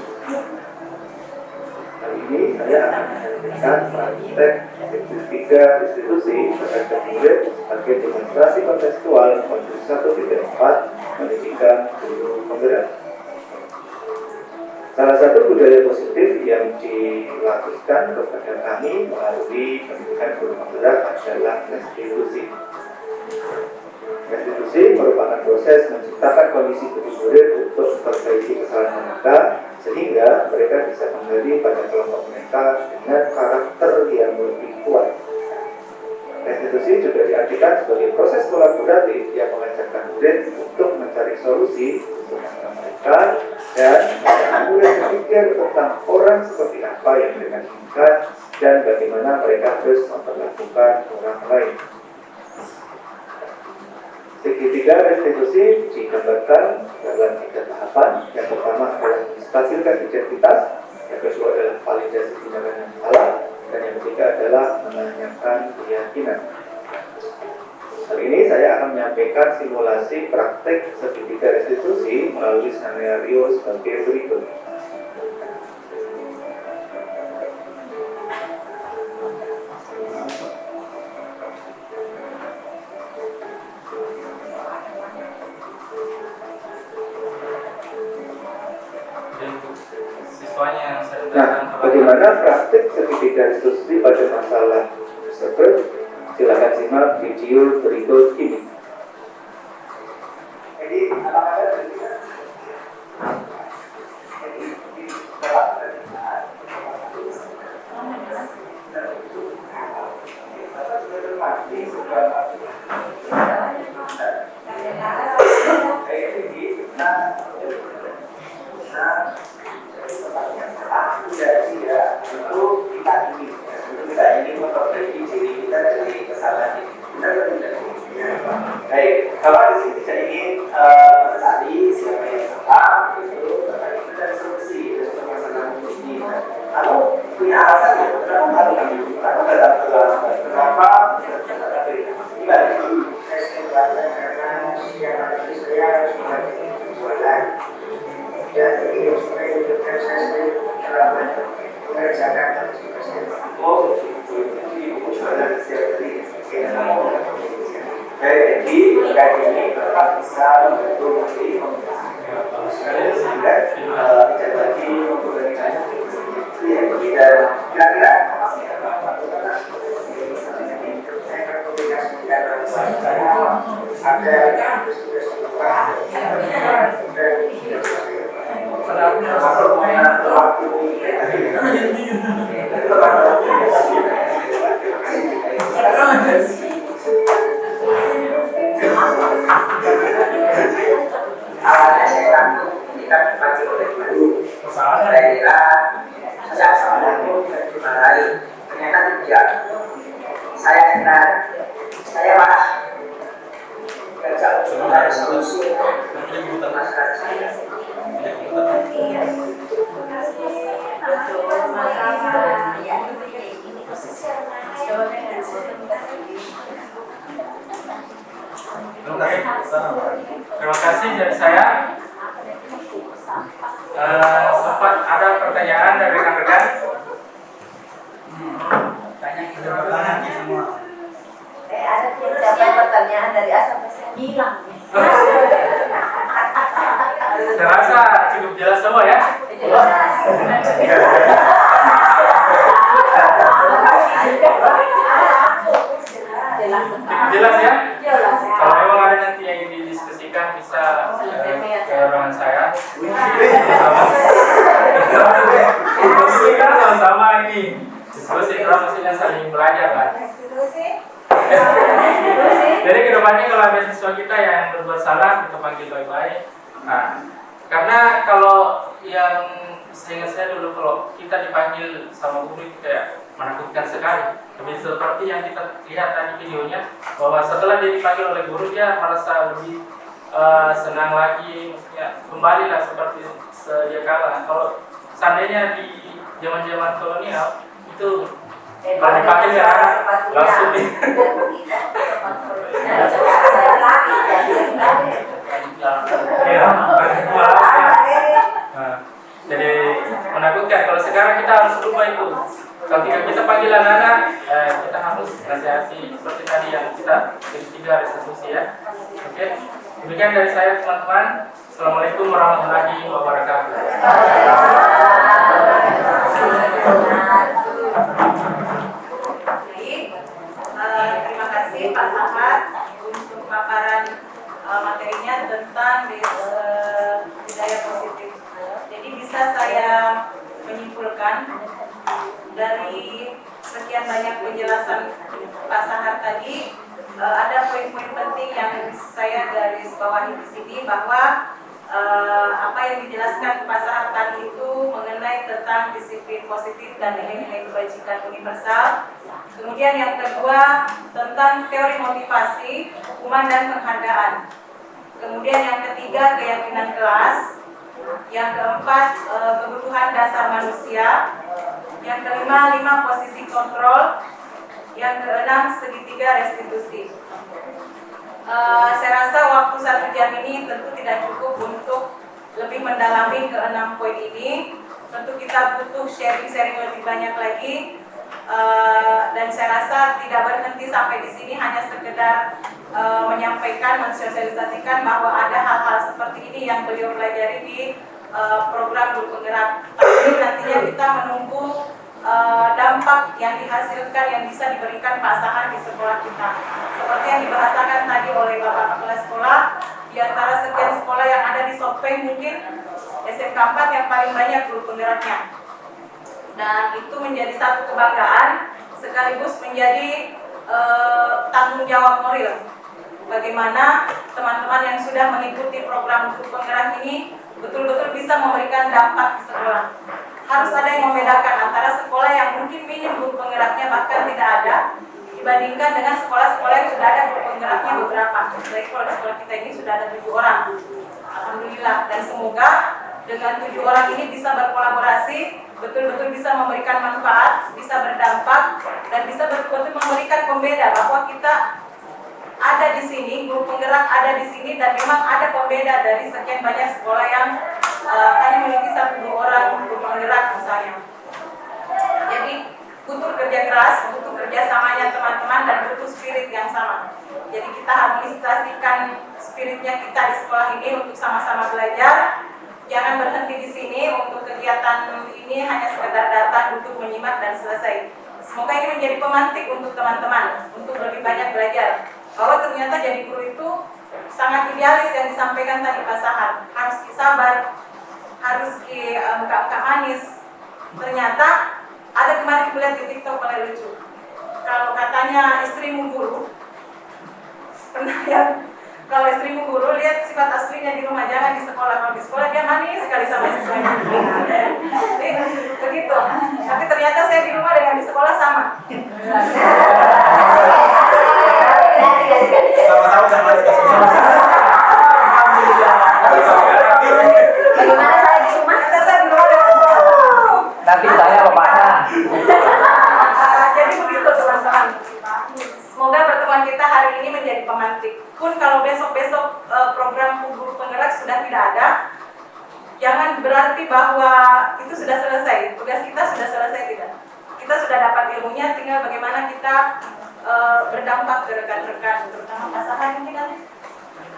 Kali ini saya akan menyampaikan praktek sertifikat restitusi terhadap murid sebagai demonstrasi kontekstual modul 1.4 pendidikan guru penggerak. Salah satu budaya positif yang dilakukan kepada kami melalui pendidikan guru penggerak adalah restitusi. Restitusi merupakan proses menciptakan kondisi bagi murid untuk memperbaiki kesalahan mereka sehingga mereka bisa kembali pada kelompok mereka dengan karakter yang lebih kuat. Restitusi juga diartikan sebagai proses kolaboratif yang mengajarkan murid untuk mencari solusi untuk masalah mereka dan murid berpikir tentang orang seperti apa yang mereka inginkan dan bagaimana mereka harus memperlakukan orang lain. Segitiga restitusi digambarkan dalam 3 tahapan. Yang pertama adalah menstabilkan identitas, yang kedua adalah validasi tindakan yang salah, dan yang ketiga adalah menanyakan keyakinan. Kali ini saya akan menyampaikan simulasi praktek segitiga restitusi melalui skenario sebagai berikut. Nah, bagaimana praktik segitiga restitusi pada masalah tersebut? Silakan simak video berikut ini. Jadi, kalau di sini tidak ingin tadi siapa yang salah itu dari solusi untuk masalah ini. Lalu punya alasan ya kenapa jadi kayak ini tetap bisa membantu nanti sehingga tidak lagi memberikan itu ya tidak kira-kira saya malah ada solusi untuk masyarakat saya. Terima kasih dari saya. Sempat ada pertanyaan dari rekan-rekan. Ada pertanyaan dari A sampai Z hilang. Saya rasa cukup jelas semua ya. Jelas ya. Kalau memang ada nanti yang ini. Diskusi itu maksudnya saling belajar lah. Jadi kedepannya kalau ada siswa kita yang berbuat salah kita panggil baik-baik. Nah, karena kalau yang saya dulu kalau kita dipanggil sama guru itu kayak menakutkan sekali. Lebih seperti yang kita lihat tadi videonya bahwa setelah dia dipanggil oleh guru dia merasa lebih senang lagi, maksudnya kembali lah seperti sedia kala. Kalau seandainya di zaman-zaman kolonial itu kalau dipanggil ya langsung di jadi menakutkan. Kalau sekarang kita harus lupa itu. Ketika kita panggil anak-anak, kita harus nasihati seperti tadi yang kita tiga resolusi ya. Oke, demikian dari saya teman-teman. Assalamualaikum warahmatullahi wabarakatuh. Terima kasih Pak Samad untuk paparan materinya tentang budaya positif. Jadi bisa saya menyimpulkan dari sekian banyak penjelasan Pak Sahar tadi, ada poin-poin penting yang saya garis bawahi di sini bahwa apa yang dijelaskan Pak Sahar tadi itu mengenai tentang disiplin positif dan nilai-nilai kebajikan universal. Kemudian yang kedua tentang teori motivasi, hukuman dan penghargaan. Kemudian yang ketiga keyakinan kelas. Yang keempat kebutuhan dasar manusia. Yang kelima 5 posisi kontrol. Yang keenam segitiga restitusi. Saya rasa waktu 1 jam ini tentu tidak cukup untuk lebih mendalami ke 6 poin ini. Tentu kita butuh sharing-sharing lebih banyak lagi. Dan saya rasa tidak berhenti sampai di sini, hanya sekedar menyampaikan, mensosialisasikan bahwa ada hal-hal seperti ini yang beliau pelajari di program Guru Penggerak. Tapi nantinya kita menunggu dampak yang dihasilkan yang bisa diberikan Pak Sahar di sekolah kita. Seperti yang dibahasakan tadi oleh Bapak Kepala Sekolah, di antara sekian sekolah yang ada di Sopeng mungkin SMK 4 yang paling banyak guru penggeraknya. Dan itu menjadi satu kebanggaan sekaligus menjadi tanggung jawab moral. Bagaimana teman-teman yang sudah mengikuti program guru penggerak ini betul-betul bisa memberikan dampak di sekolah. Harus ada yang membedakan antara sekolah yang mungkin minim guru penggeraknya bahkan tidak ada dibandingkan dengan sekolah-sekolah yang sudah ada guru penggeraknya beberapa. Baik kalau di sekolah kita ini sudah ada 7 orang. Alhamdulillah, dan semoga dengan 7 orang ini bisa berkolaborasi, betul-betul bisa memberikan manfaat, bisa berdampak, dan bisa betul-betul memberikan pembeda bahwa kita ada di sini, guru penggerak ada di sini, dan memang ada pembeda dari sekian banyak sekolah yang hanya memiliki 1-2 orang guru penggerak misalnya. Jadi butuh kerja keras, butuh kerjasamanya teman-teman, dan butuh spirit yang sama. Jadi kita harmonisasikan spiritnya kita di sekolah ini untuk sama-sama belajar. Jangan berhenti di sini untuk kegiatan ini hanya sekedar datang, duduk, menyimak dan selesai. Semoga ini menjadi pemantik untuk teman-teman untuk lebih banyak belajar. Bahwa ternyata jadi guru itu sangat idealis yang disampaikan tadi Pak Sahar. Harus sabar, harus muka-muka manis. Ternyata ada kemarin melihat di TikTok paling lucu. Kalau katanya istrimu guru, pernah yang kalau istrimu guru, lihat sifat aslinya di rumah, jangan di sekolah. Kalau di sekolah dia manis sekali sama siswanya. Jadi begitu. Tapi ternyata saya di rumah dengan di sekolah sama. Sama-sama Bagaimana saya di rumah? Saya di rumah dengan Nanti saya bapaknya. Jadi begitu teman-teman. Semoga pertemuan kita hari ini menjadi pemantik. Pun kalau besok-besok program guru penggerak sudah tidak ada, jangan berarti bahwa itu sudah selesai. Tugas kita sudah selesai, tidak. Kita sudah dapat ilmunya, tinggal bagaimana kita berdampak ke rekan-rekan, terutama Pak Sahar ini kan.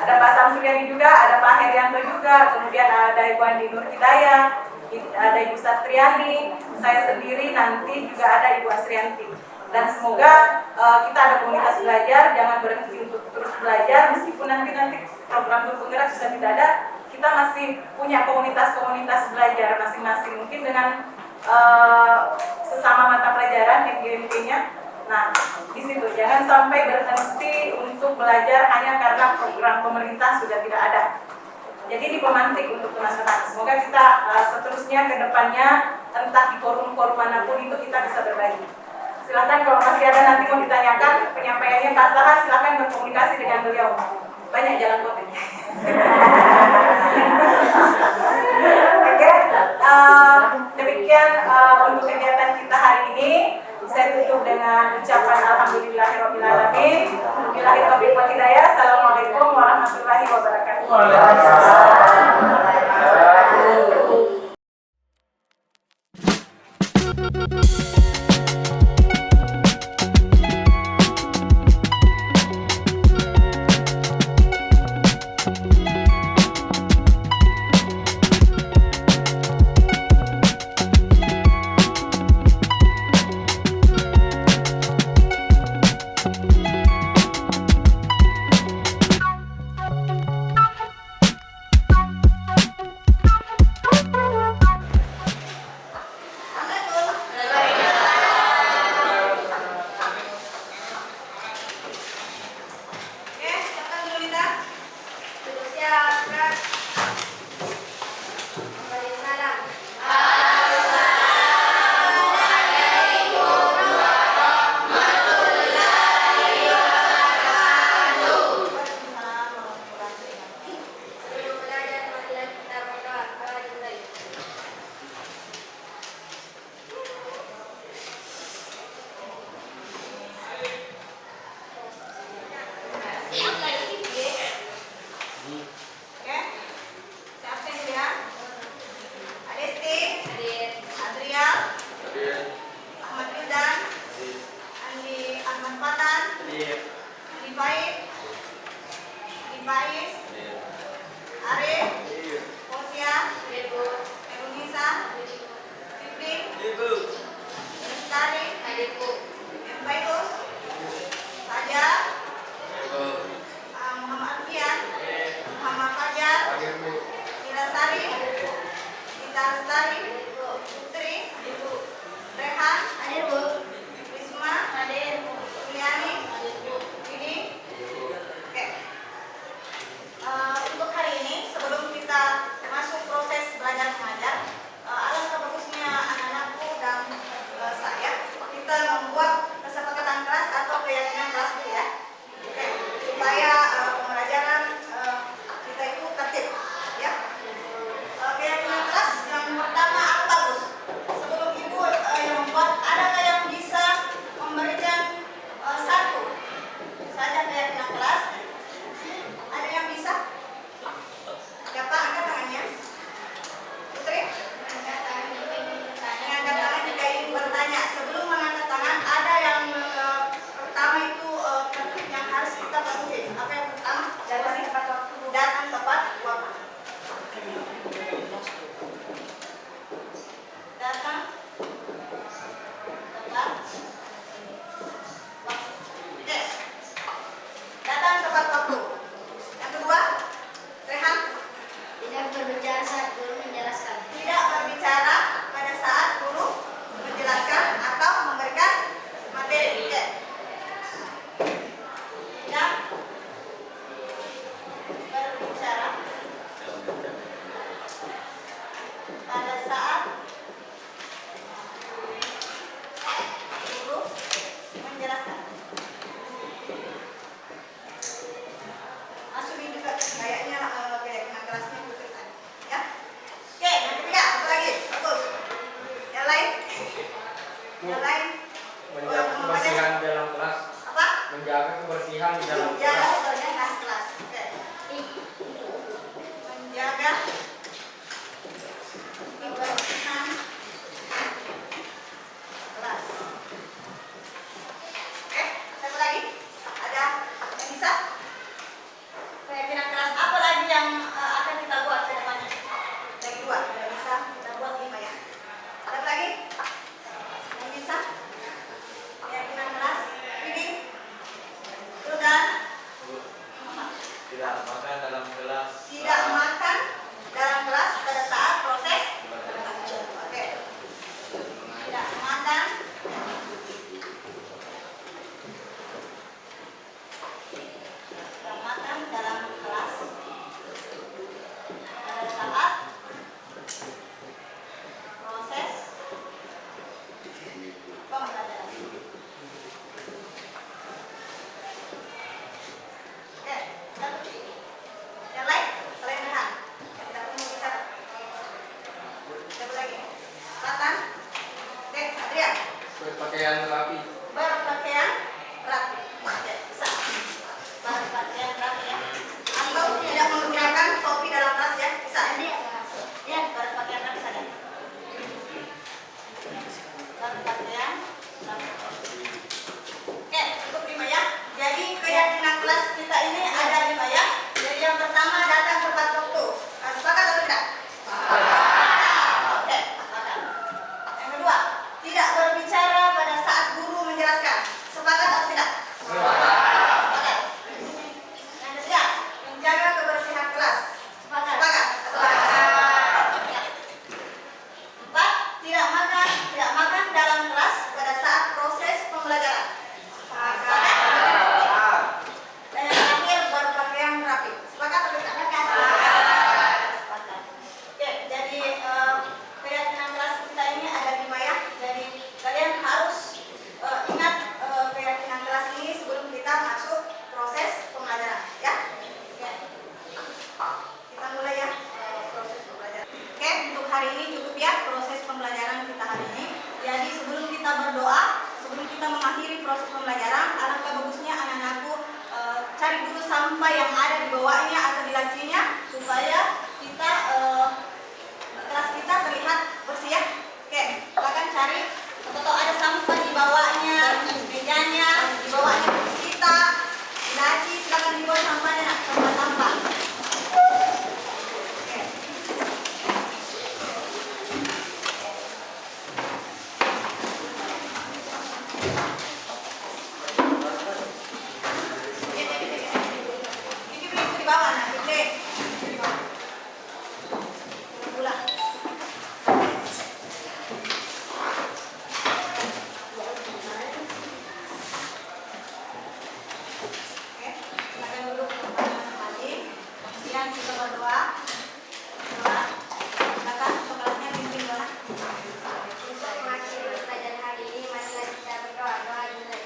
Ada Pak Samsuriani juga, ada Pak Herianto juga, kemudian ada Ibu Andi Nur Hidayah, ada Ibu Satriani, saya sendiri, nanti juga ada Ibu Asrianti. Dan semoga kita ada komunitas belajar, jangan berhenti untuk terus belajar, meskipun nanti program guru penggerak sudah tidak ada, kita masih punya komunitas-komunitas belajar masing-masing, mungkin dengan sesama pembelajaran MGMP-nya. Nah, di situ jangan sampai berhenti untuk belajar hanya karena program pemerintah sudah tidak ada. Jadi ini pemantik untuk teman-teman. Semoga kita seterusnya ke depannya, entah di forum-forum manapun itu kita bisa berbagi. Silakan kalau masih ada nanti mau ditanyakan penyampaiannya Pak Sahan, silakan berkomunikasi dengan beliau. Banyak jalan kotanya. Oke, demikian untuk kegiatan kita hari ini. Saya tutup dengan ucapan alhamdulillahirobbilalamin. Billahi taufiq wal hidayah. Assalamualaikum warahmatullahi wabarakatuh. Tidak makan dalam kelas. Tidak makan berpakaian rapi. Berpakaian rapi. Ya, bisa. Berpakaian rapi ya. Atau tidak menggunakan topi dalam tas ya, bisa. Ya, berpakaian rapi saja. Berpakaian rapi. Oke, cukup 5 ya. Jadi keyakinan kelas kita ini ada 5 ya. Jadi yang pertama datang tepat waktu. Sepakat atau tidak? Oke, sepakat. Yang kedua, tidak berbicara pada saat guru menjelaskan. Sepakat atau tidak? Sepakat. Yang ketiga, menjaga kebersihan kelas. Sepakat. Sepakat. Empat, tidak makan dalam kelas pada saat proses pembelajaran. Sepakat. Dan yang terakhir, berpakaian rapi. Sepakat atau tidak? Sepakat. Oke, jadi keyakinan kelas kita ini ada 5 ya. Jadi kalian harus ingat keyakinan kelas ini sebelum kita masuk proses pembelajaran ya. Oke. Kita mulai ya proses pembelajaran. Oke, untuk hari ini cukup ya proses pembelajaran kita hari ini. Jadi sebelum kita berdoa, sebelum kita mengakhiri proses pembelajaran, alangkah bagusnya anak-anakku cari dulu sampah yang ada di bawahnya atau di lacinya supaya kita kelas kita terlihat bersih ya. Oke, silakan cari atau ada sampah di bawahnya, mejanya, di bawahnya kursi kita, di laci, silakan dibawa sampahnya, nak, sampah-sampah. Oke. Ini di bawah, nak, di bawah. Pula. Oke, silakan duduk masing-masing. Kemudian kita berdoa. Doa. Silakan untuk kelasnya pimpin doa. Untuk mengakhiri pelajaran hari ini, marilah kita berdoa. Doa dimulai.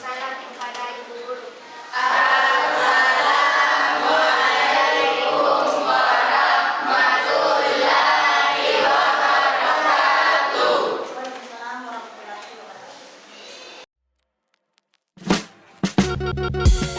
Salam kepada ibu guru. Waalaikumsalam warahmatullahi wabarakatuh.